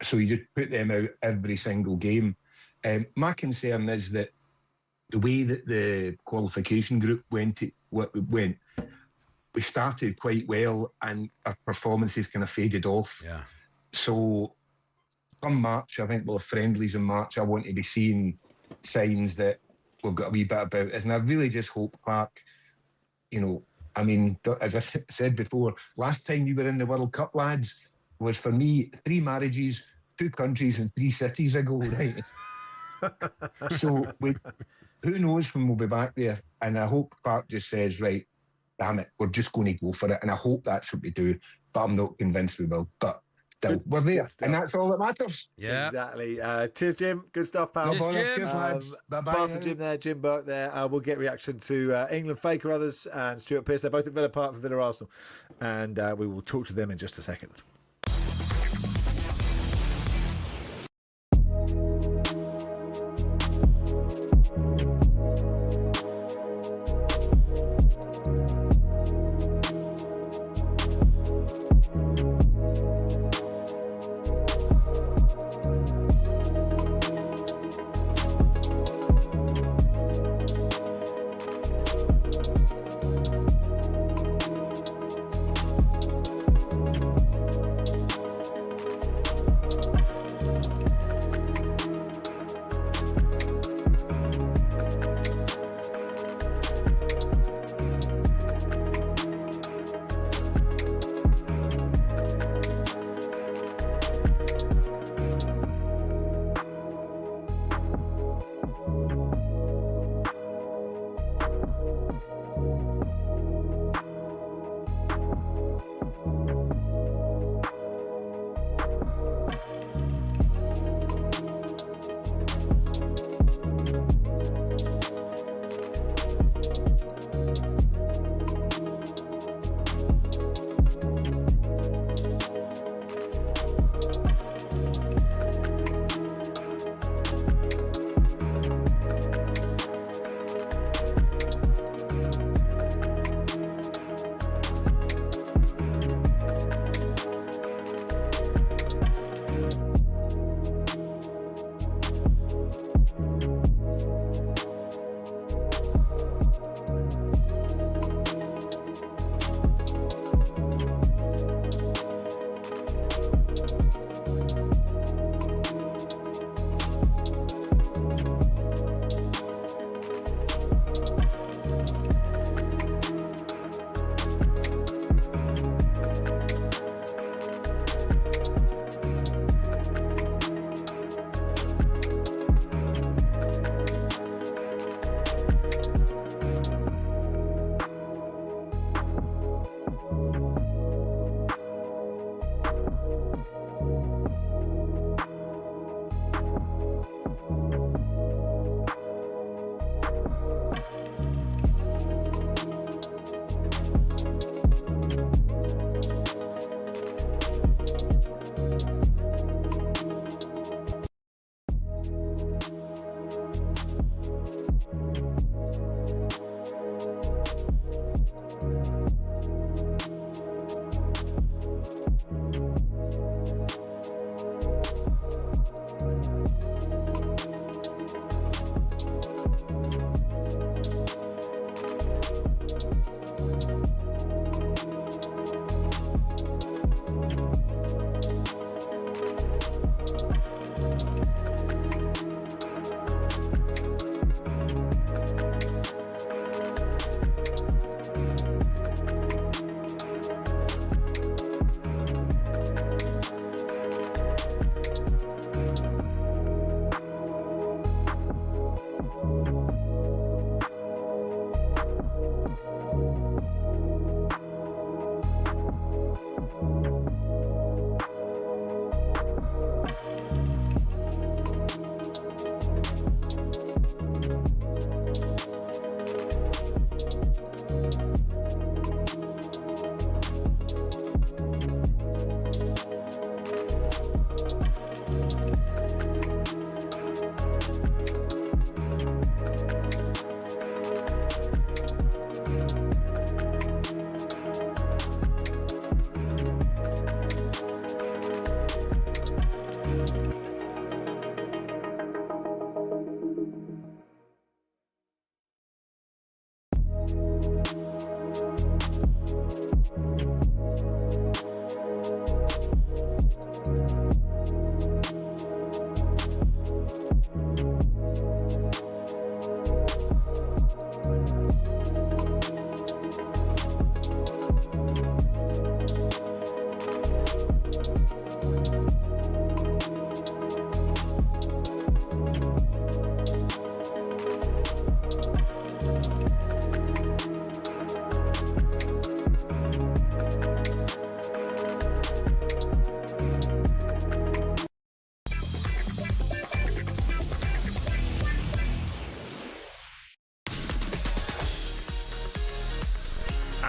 So you just put them out every single game. My concern is that the way that the qualification group went, we started quite well and our performances kind of faded off. Yeah. So come March, I think we'll have friendlies in March. I want to be seeing signs that we've got a wee bit about us. And I really just hope, Clark, you know, I mean, as I said before, last time you were in the World Cup, lads, was for me 3 marriages, 2 countries and 3 cities ago, right? So who knows when we'll be back there? And I hope Clark just says, right, damn it, we're just going to go for it. And I hope that's what we do, but I'm not convinced we will. But still, we're there, and that's all that matters. Yeah, exactly. Cheers, Jim. Good stuff, pal. Cheers, lads. Bye-bye. Master Jim there, Jim Burke there. We'll get reaction to England, Faker Others, and Stuart Pearce. They're both at Villa Park for Villa Arsenal, and we will talk to them in just a second.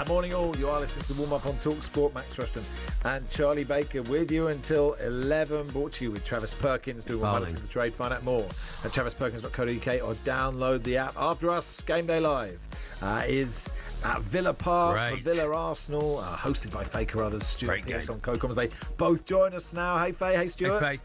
Morning all, you are listening to Warm Up on talkSPORT. Max Rushden and Charlie Baker with you until 11, brought to you with Travis Perkins. Do what matters for the trade. Find out more at travisperkins.co.uk or download the app. After us, Game Day Live is at Villa Park for Villa Arsenal, hosted by Faye Carruthers, Stuart Pearce on co-coms. They both join us now. Hey Faye, hey Stuart. Hey Faye.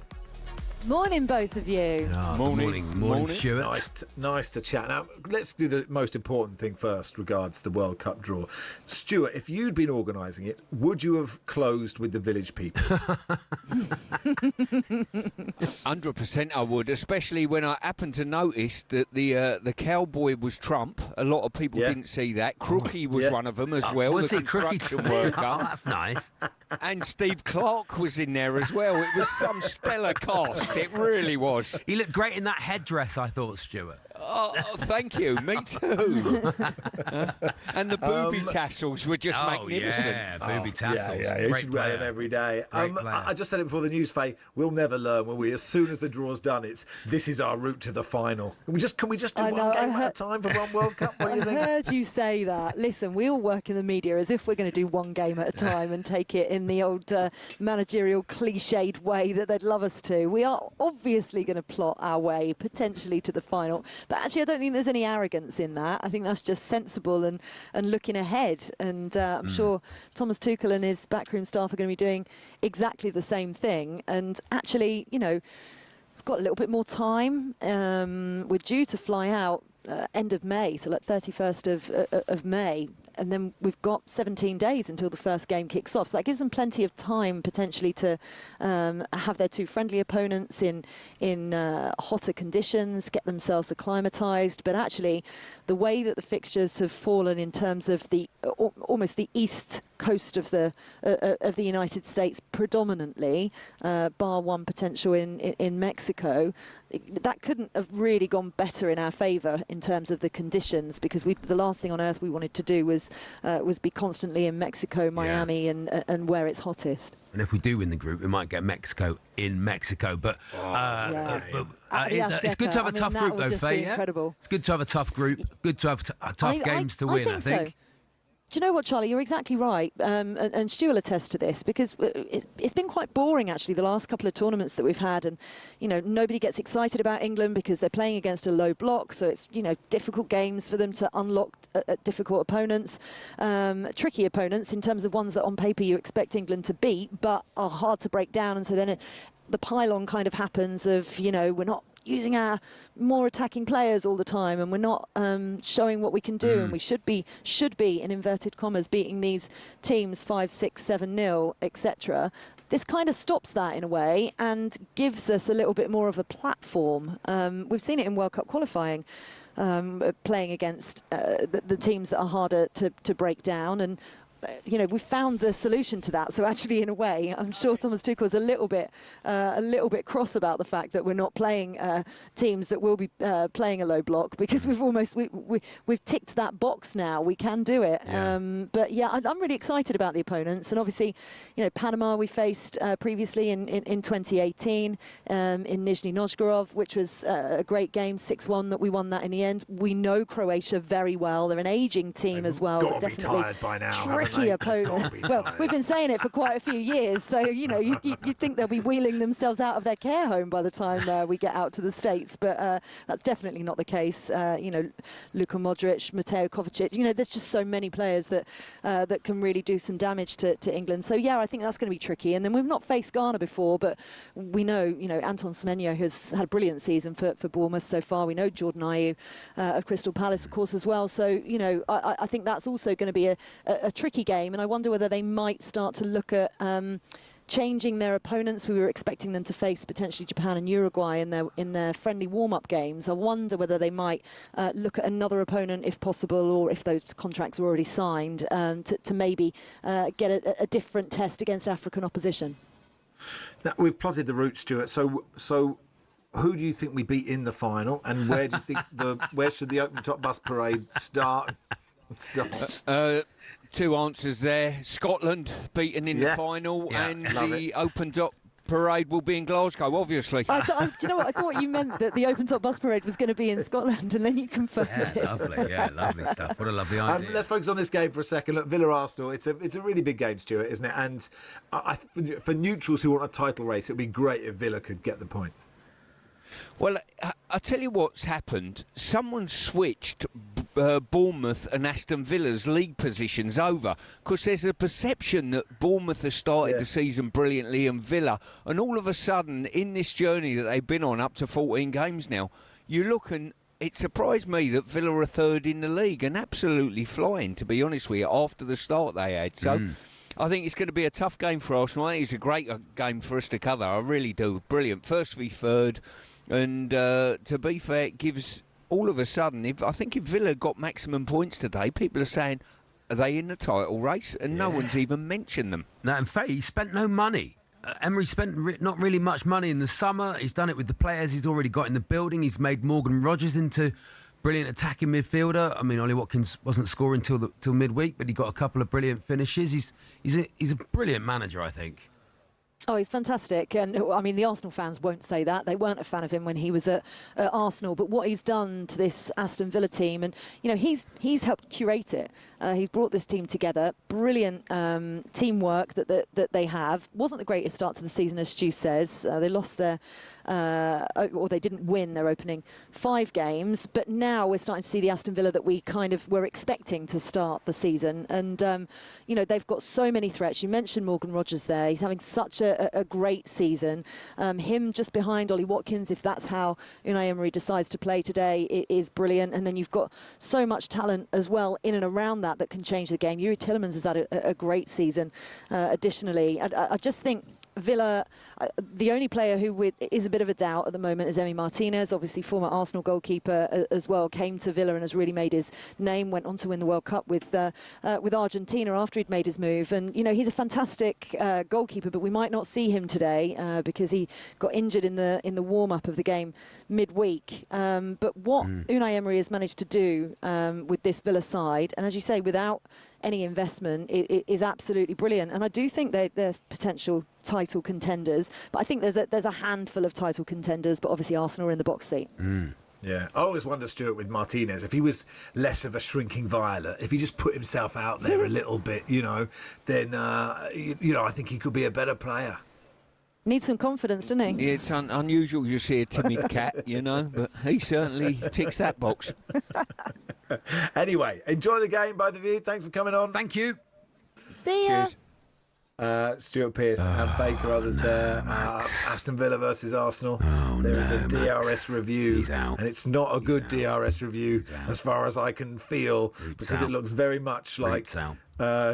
Morning, both of you. Morning, Stuart. Nice to chat. Now, let's do the most important thing first regards the World Cup draw. Stuart, if you'd been organising it, would you have closed with the village people? 100% I would, especially when I happened to notice that the cowboy was Trump. A lot of people didn't see that. Crookie was one of them as well. Was the he construction worker. Oh, that's nice. And Steve Clark was in there as well. It was some stellar cast. It really was. He looked great in that headdress, I thought, Stuart. Oh, thank you. Me too. And the booby tassels were just magnificent. Yeah, booby tassels. Yeah, you should wear them every day. I just said it before the news, Faye. We'll never learn, will we? As soon as the draw's done, this is our route to the final. Can we just do one game at a time for one World Cup? What do you think? I heard you say that. Listen, we all work in the media as if we're going to do one game at a time and take it in the old managerial cliched way that they'd love us to. We are obviously going to plot our way potentially to the final. But actually, I don't think there's any arrogance in that. I think that's just sensible and looking ahead. And I'm sure Thomas Tuchel and his backroom staff are going to be doing exactly the same thing. And actually, we've got a little bit more time. We're due to fly out end of May, so like 31st of May. And then we've got 17 days until the first game kicks off. So that gives them plenty of time potentially to have their two friendly opponents in hotter conditions, get themselves acclimatised. But actually, the way that the fixtures have fallen in terms of the almost the east coast of the United States predominantly, bar one potential in Mexico, that couldn't have really gone better in our favour in terms of the conditions, because the last thing on earth we wanted to do was be constantly in Mexico, Miami, and where it's hottest. And if we do win the group, we might get Mexico in Mexico. But it's good to have a tough group, though, Faye. Incredible. It's good to have a tough group. Good to have tough games to win, I think. So. Do you know what, Charlie? You're exactly right. And Stu will attest to this, because it's been quite boring, actually, the last couple of tournaments that we've had. And, nobody gets excited about England because they're playing against a low block. So it's, difficult games for them to unlock difficult opponents, tricky opponents in terms of ones that on paper you expect England to beat, but are hard to break down. And so then the pylon kind of happens of, we're not using our more attacking players all the time, and we're not showing what we can do, and we should be in inverted commas beating these teams 5-6, 7-0, etc. This kind of stops that in a way and gives us a little bit more of a platform. We've seen it in World Cup qualifying, playing against the teams that are harder to break down, and we found the solution to that. So actually, in a way, I'm sure Thomas Tuchel is a little bit cross about the fact that we're not playing teams that will be playing a low block, because we've ticked that box now. We can do it. Yeah. But yeah, I'm really excited about the opponents. And obviously, Panama we faced previously in 2018 in Nizhny Novgorod, which was a great game, 6-1 that we won that in the end. We know Croatia very well. They're an ageing team as well. Got to be tired by now. Tricky opponent. Well, we've been saying it for quite a few years, so you'd think they'll be wheeling themselves out of their care home by the time we get out to the States, but that's definitely not the case. Luka Modric, Mateo Kovacic, there's just so many players that can really do some damage to England. So yeah, I think that's going to be tricky. And then we've not faced Ghana before, but we know Anton Semenyo has had a brilliant season for Bournemouth so far. We know Jordan Ayew of Crystal Palace, of course, as well. So I think that's also going to be a tricky game, and I wonder whether they might start to look at changing their opponents. We were expecting them to face potentially Japan and Uruguay in their friendly warm-up games. I wonder whether they might look at another opponent if possible, or if those contracts were already signed, to maybe get a different test against African opposition. Now, we've plotted the route, Stuart. So who do you think we beat in the final, and where do you think where should the open top bus parade start? Two answers there. Scotland beaten in the final, and the open parade will be in Glasgow, obviously. Do you know what? I thought you meant that the open-top bus parade was going to be in Scotland, and then you confirmed it. Lovely stuff. What a lovely idea. Let's focus on this game for a second. Look, Villa-Arsenal, it's a really big game, Stuart, isn't it? And for neutrals who want a title race, it would be great if Villa could get the points. Well, I'll tell you what's happened. Someone switched Bournemouth and Aston Villa's league positions over, because there's a perception that Bournemouth has started the season brilliantly and Villa, and all of a sudden, in this journey that they've been on up to 14 games now, you look and it surprised me that Villa are third in the league and absolutely flying, to be honest with you, after the start they had. So I think it's going to be a tough game for Arsenal. I think it's a great game for us to cover. I really do. Brilliant. First v third. And to be fair, it gives all of a sudden, I think if Villa got maximum points today, people are saying, are they in the title race? And no one's even mentioned them. No, in fact, he spent no money. Emery spent not really much money in the summer. He's done it with the players he's already got in the building. He's made Morgan Rogers into brilliant attacking midfielder. I mean, Ollie Watkins wasn't scoring till midweek, but he got a couple of brilliant finishes. He's a brilliant manager, I think. Oh, he's fantastic. And, I mean, the Arsenal fans won't say that. They weren't a fan of him when he was at Arsenal. But what he's done to this Aston Villa team, and, you know, he's helped curate it. He's brought this team together. Brilliant teamwork that they have. Wasn't the greatest start to the season, as Stu says. They lost their... or they didn't win their opening 5 games, but now we're starting to see the Aston Villa that we kind of were expecting to start the season. And, you know, they've got so many threats. You mentioned Morgan Rogers there. He's having such a great season. Him just behind Ollie Watkins, if that's how Unai Emery decides to play today, it is brilliant. And then you've got so much talent as well in and around that can change the game. Yuri Tillemans has had a great season additionally. I just think Villa, the only player who is a bit of a doubt at the moment is Emi Martinez, obviously former Arsenal goalkeeper as well, came to Villa and has really made his name, went on to win the World Cup with Argentina after he'd made his move. And, you know, he's a fantastic goalkeeper, but we might not see him today because he got injured in the warm-up of the game midweek. But what Unai Emery has managed to do with this Villa side, and as you say, without any investment, is absolutely brilliant. And I do think they're potential title contenders, but I think there's a handful of title contenders, but obviously Arsenal are in the box seat. Yeah, I always wonder, Stuart, with Martinez, if he was less of a shrinking violet, if he just put himself out there a little bit, you know, then you know, I think he could be a better player. Needs some confidence, doesn't he? It's unusual you see a timid cat, you know, but he certainly ticks that box. Anyway, enjoy the game, both of you. Thanks for coming on. Thank you. See ya. Cheers. Stuart Pearce and Baker, others there. Aston Villa versus Arsenal. There is a DRS review, and it's not a good DRS review as far as I can feel, because it looks very much like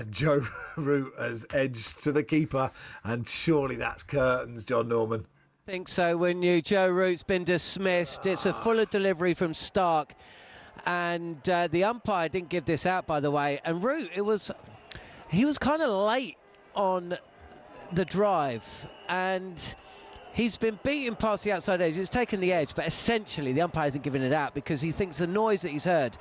Joe Root has edged to the keeper, and surely that's curtains, John Norman. I think so. When Joe Root's been dismissed, it's a fuller delivery from Stark, and the umpire didn't give this out, by the way. And Root, he was kind of late on the drive, and he's been beaten past the outside edge. It's taken the edge, but essentially the umpire isn't giving it out because he thinks the noise that he's heard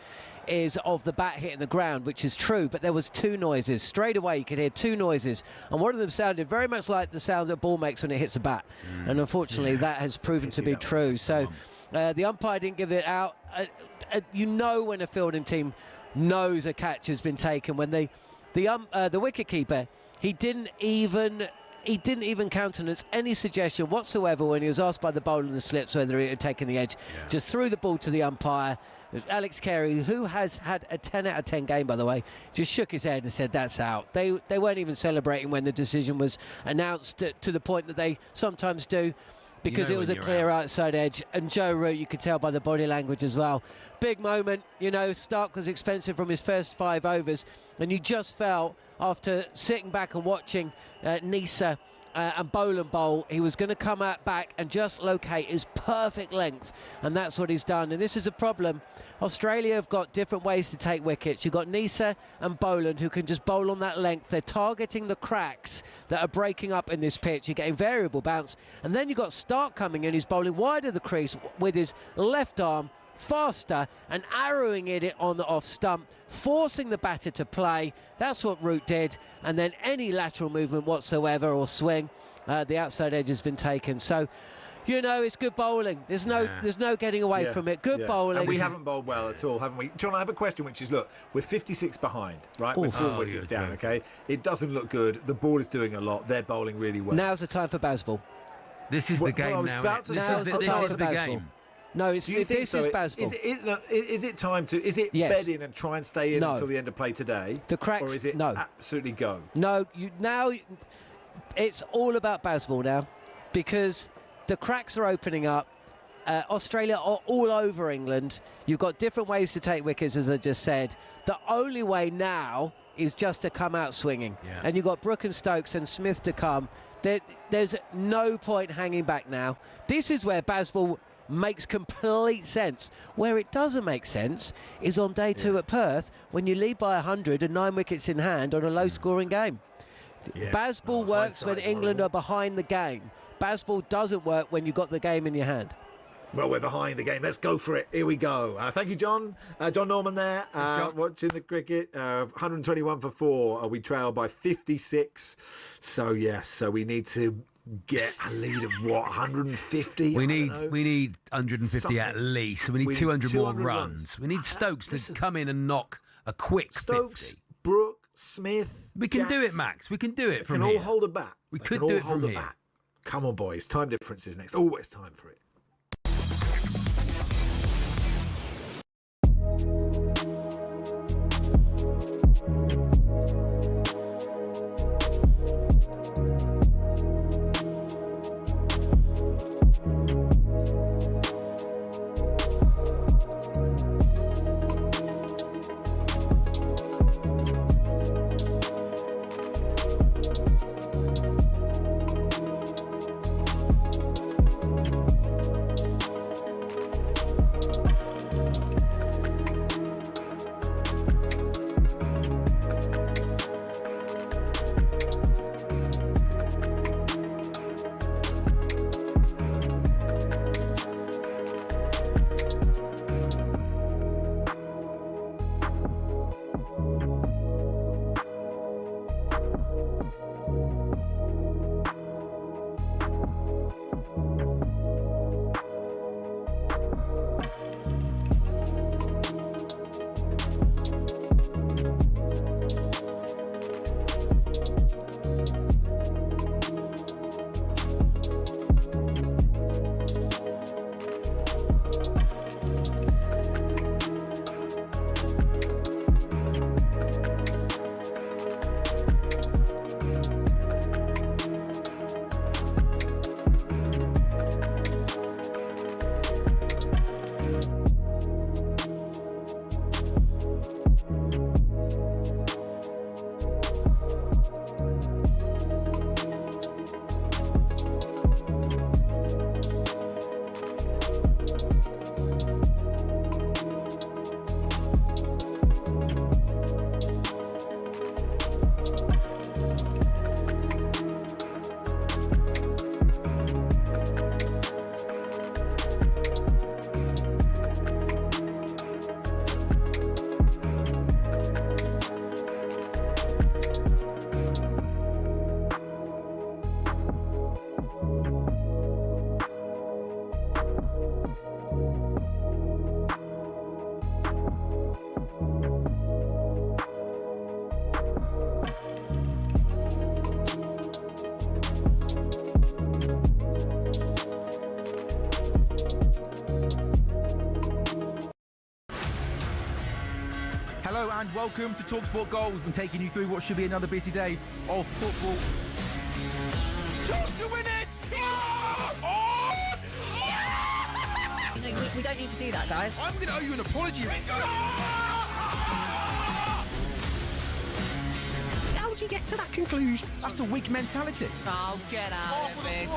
is of the bat hitting the ground, which is true, but there was 2 noises. Straight away you could hear 2 noises, and one of them sounded very much like the sound that ball makes when it hits a bat. And unfortunately that has proven to be true. So the umpire didn't give it out. You know when a fielding team knows a catch has been taken, when the wicketkeeper, he didn't even countenance any suggestion whatsoever when he was asked by the bowler in the slips whether he had taken the edge. Just threw the ball to the umpire. Alex Carey, who has had a 10 out of 10 game, by the way, just shook his head and said that's out. They weren't even celebrating when the decision was announced, to the point that they sometimes do, because it was a clear outside edge. And Joe Root, you could tell by the body language as well. Big moment, you know. Stark was expensive from his first 5 overs, and you just felt, after sitting back and watching Nisa and Boland bowl, he was going to come out back and just locate his perfect length, and that's what he's done. And this is a problem. Australia have got different ways to take wickets. You've got Nisa and Boland who can just bowl on that length. They're targeting the cracks that are breaking up in this pitch. You're getting variable bounce, and then you've got Stark coming in, who's bowling wide of the crease with his left arm, faster, and arrowing it on the off stump, forcing the batter to play. That's what Root did. And then any lateral movement whatsoever or swing, The outside edge has been taken. So, you know, it's good bowling. There's no getting away from it. Good bowling. And we haven't bowled well at all, haven't we? John, I have a question, which is, look, we're 56 behind, right? With 4 wickets down, okay? It doesn't look good. The ball is doing a lot. They're bowling really well. Now's the time for Bazball. This is the game now. This is the game. No, this is Bazball. Is it time to? Is it bed in and try and stay in until the end of play today? The cracks. Or is it absolutely go? No, it's all about Bazball now, because the cracks are opening up. Australia are all over England. You've got different ways to take wickets, as I just said. The only way now is just to come out swinging. Yeah. And you've got Brook and Stokes and Smith to come. There's no point hanging back now. This is where Bazball makes complete sense. Where it doesn't make sense is on day 2 at Perth, when you lead by 100 and 9 wickets in hand on a low-scoring game. Bazball works when England are behind the game. Bazball doesn't work when you've got the game in your hand. Well, we're behind the game. Let's go for it. Here we go. Thank you, John. John Norman there, watching the cricket. 121 for 4. We trail by 56. So, yes, so we need to get a lead of, 150? We need 150 at least. So we need 200 more runs. We need Stokes to come in and knock a quick Stokes, 50. Brook, Smith, We can do it, Max. We can do it from here. here. All hold a bat. We could do it from here. Bat. Come on, boys. Time difference is next. Always time for it. Hello and welcome to talkSPORT Goals. We've been taking you through what should be another busy day of football. Chance to win it! We don't need to do that, guys. I'm going to owe you an apology. How would you get to that conclusion? That's a weak mentality. Oh, get out of it.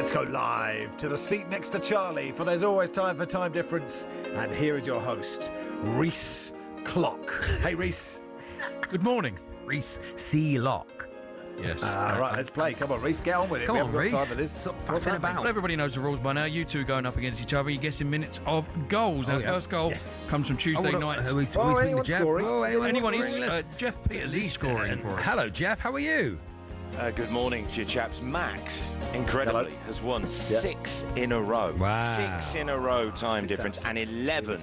Let's go live to the seat next to Charlie, for there's always time for time difference. And here is your host, Reese Clock. Hey, Reese. Good morning. Reese C. Lock. Yes. Right, let's play. Come on, Reese, get on with it. Come we on, haven't got Reese. time for this. Stop What's fussing happening? about. Well, everybody knows the rules by now. You two going up against each other. You're guessing minutes of goals. Our first goal comes from Tuesday night. Anyone's scoring? Anyone is. scoring? Jeff Peters is scoring for us. Hello, Jeff. How are you? Good morning to you chaps. Max, incredibly, has won 6 in a row. Wow. 6 in a row time difference, and 11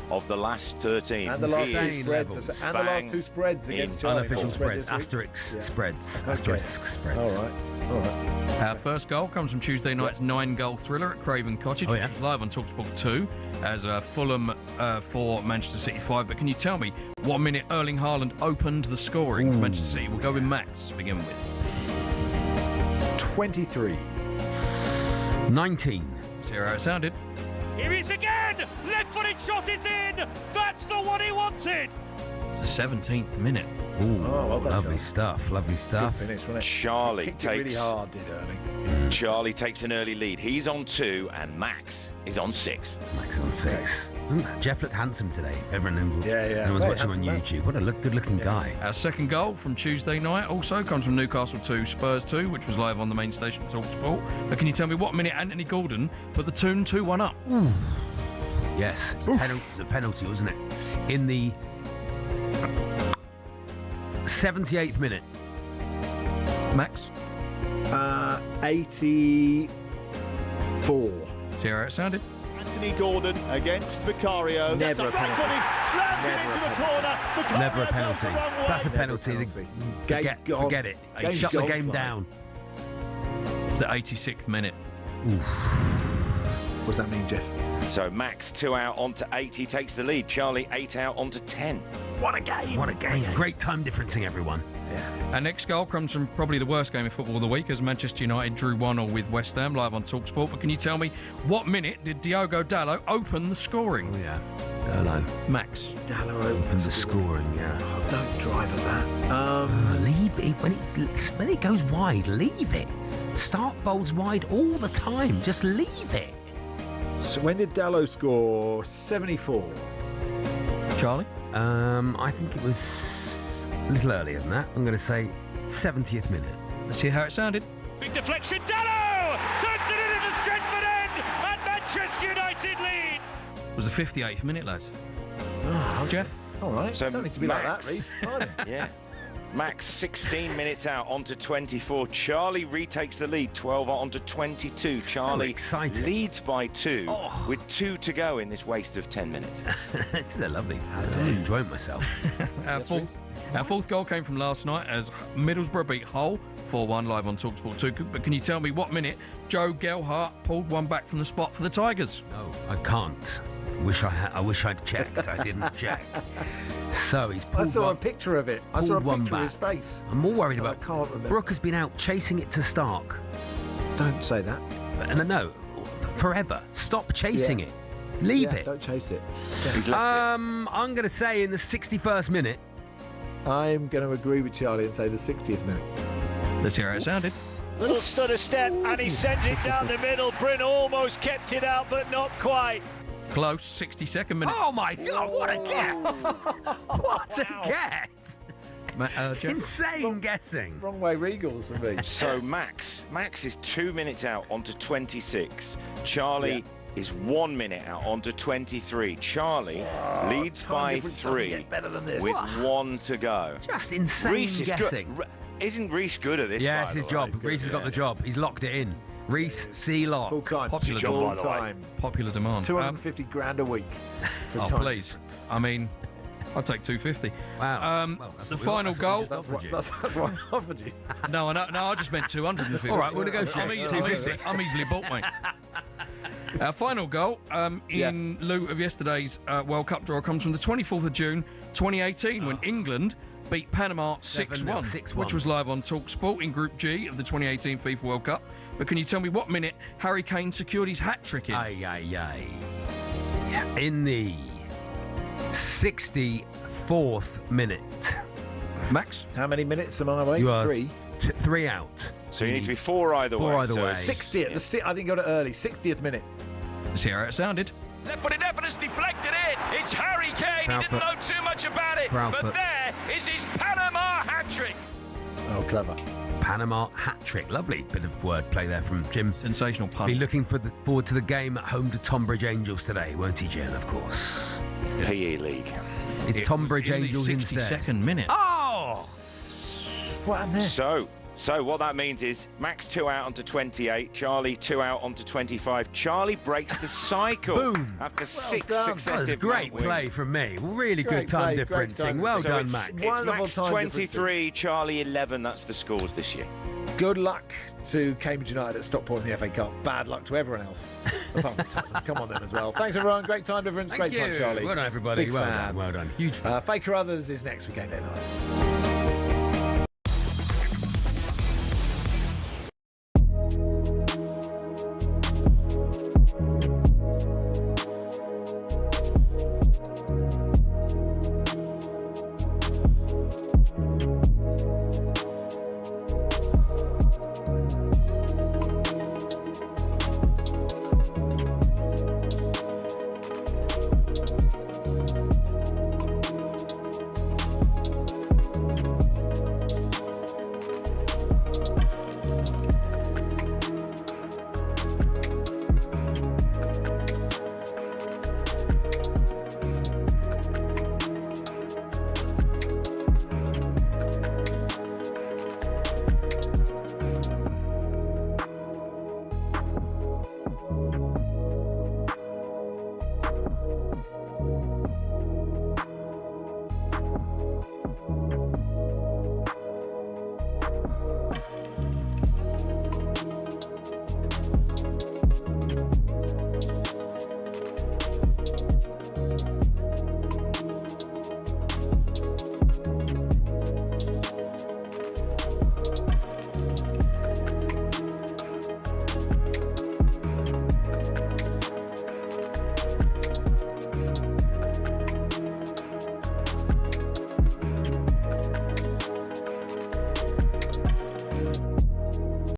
of the last 13. And the last two He spreads. is And the last two spreads in against Charlie. Unofficial Spread spreads. this week. Asterisk spreads. Okay. Asterisk spreads. All right. Our first goal comes from Tuesday night's 9-goal thriller at Craven Cottage, which is live on talkSPORT 2 as Fulham 4, Manchester City 5. But can you tell me what minute Erling Haaland opened the scoring for Manchester City? We'll go with Max to begin with. 23. 19. See how it sounded. Here he is again! Left-footed shot is in! That's the one he wanted! It's the 17th minute. Ooh, well done, lovely Charlie. stuff. Lovely stuff. Finish, wasn't it? Charlie Kicked it takes really hard, did Erling. Charlie takes an early lead. He's on 2, and Max is on 6. Max on 6. Doesn't that Jeff look handsome today? Everyone's Very watching on handsome man. YouTube. What a good-looking guy. Our second goal from Tuesday night also comes from Newcastle 2, Spurs 2, which was live on the main station of talkSPORT. But can you tell me what minute Anthony Gordon put the Toon 2-1 up? Yes, it's a penalty, wasn't it? In the 78th minute. Max? 84. See how it sounded? Anthony Gordon against Vicario. Never a penalty. Slams it into the corner. Vicario Never a goes penalty. the wrong way. That's a penalty. Game's gone. Forget it. Game's Shut the gone, game Clive. down. It's the 86th minute. What does that mean, Jeff? So Max 2 out onto 8. He takes the lead. Charlie 8 out onto 10. What a game. What a game. Great time differencing, everyone. Our next goal comes from probably the worst game of football of the week, as Manchester United drew 1-1 with West Ham, live on talkSPORT. But can you tell me what minute did Diogo Dalot open the scoring? Oh, yeah. Dalot. Max. Dalot Opened the scoring, yeah. Oh, don't drive at that. Leave it. When it goes wide, leave it. Start bowls wide all the time. Just leave it. So when did Dalot score? 74. Charlie? I think it was a little earlier than that. I'm going to say 70th minute. Let's hear how it sounded. Big deflection, Dalot! Turns it into the Stretford end! And Manchester United lead! It was the 58th minute, lads. Oh, Jeff? All right. So Don't need to be Max, like that, Reese. Yeah. Max 16 minutes out onto 24. Charlie retakes the lead, 12 onto 22. Charlie exciting. leads by 2 with 2 to go in this waste of 10 minutes. This is lovely. I'm enjoying myself. Our fourth goal came from last night as Middlesbrough beat Hull 4-1 live on talkSPORT 2. But can you tell me what minute Joe Gelhardt pulled one back from the spot for the Tigers? No, I can't. I wish I'd checked. I didn't check. So he's pulled I saw one, a picture of it. I saw a pulled one picture of his back. face. I'm more worried I about. can't remember. Brooke has been out chasing it to Stark. Don't say that. No, forever. Stop chasing it. Leave it. Don't chase it. I'm going to say in the 61st minute. I'm going to agree with Charlie and say the 60th minute. Let's hear how it sounded. Little stutter step, and he sends it down the middle. Bryn almost kept it out, but not quite. Close, 62nd minute. Oh my God! What a guess! What a guess! Jeff? Insane guessing. Wrong way Regals for me. So Max is 2 minutes out onto 26. Charlie is 1 minute out onto 23. Charlie leads by 3 with 1 to go. Just insane Reese guessing. Isn't Reese good at this? Yeah, by it's the his way? job. Reese has got the job. He's locked it in. Reese C. Lock. Full time. Popular Job, demand. by the way. time. Popular demand. 250 grand a week. Oh, please. I mean, I'll take 250. Wow. The final goal. That's what I offered you. No, I just meant 250. All right, we'll negotiate. I'm easily bought, mate. Our final goal, in lieu of yesterday's World Cup draw, comes from the 24th of June, 2018, when England beat Panama 6-1, which was live on talkSPORT in Group G of the 2018 FIFA World Cup. But can you tell me what minute Harry Kane secured his hat-trick in? In the 64th minute. Max? How many minutes am I away? You are 3. 3 out. So you need to be 4 either way. 4 either So way. 60 at the I think got it early. 60th minute. Let's hear how it sounded. Left footed effort is deflected in. It's Harry Kane. Proud He didn't foot. know too much about it. Proud but foot. there is his Panama hat-trick. Oh, clever. Panama hat trick. Lovely bit of wordplay there from Jim. Sensational pun. Be looking forward to the game at home to Tonbridge Angels today, won't he, Jim? Of course. PE League. It's Tonbridge in the Angels instead. 62nd minute. Oh! What happened there? So what that means is Max 2 out onto 28, Charlie 2 out onto 25. Charlie breaks the cycle. Boom. After 6 That was successive great wins. play from me. Really Great good time play, great differencing. time. Well So done, it's, Max. It's Wonderful Max time 23, Charlie 11. That's the scores this year. Good luck to Cambridge United at Stockport in the FA Cup. Bad luck to everyone else. Apart from Tottenham. Come on them as well. Thanks everyone. Great time difference. Thank Great time, you. Charlie. Well done, everybody. Big Well fan. done. Well done. Huge fan. Faker Others is next with GameDay Live.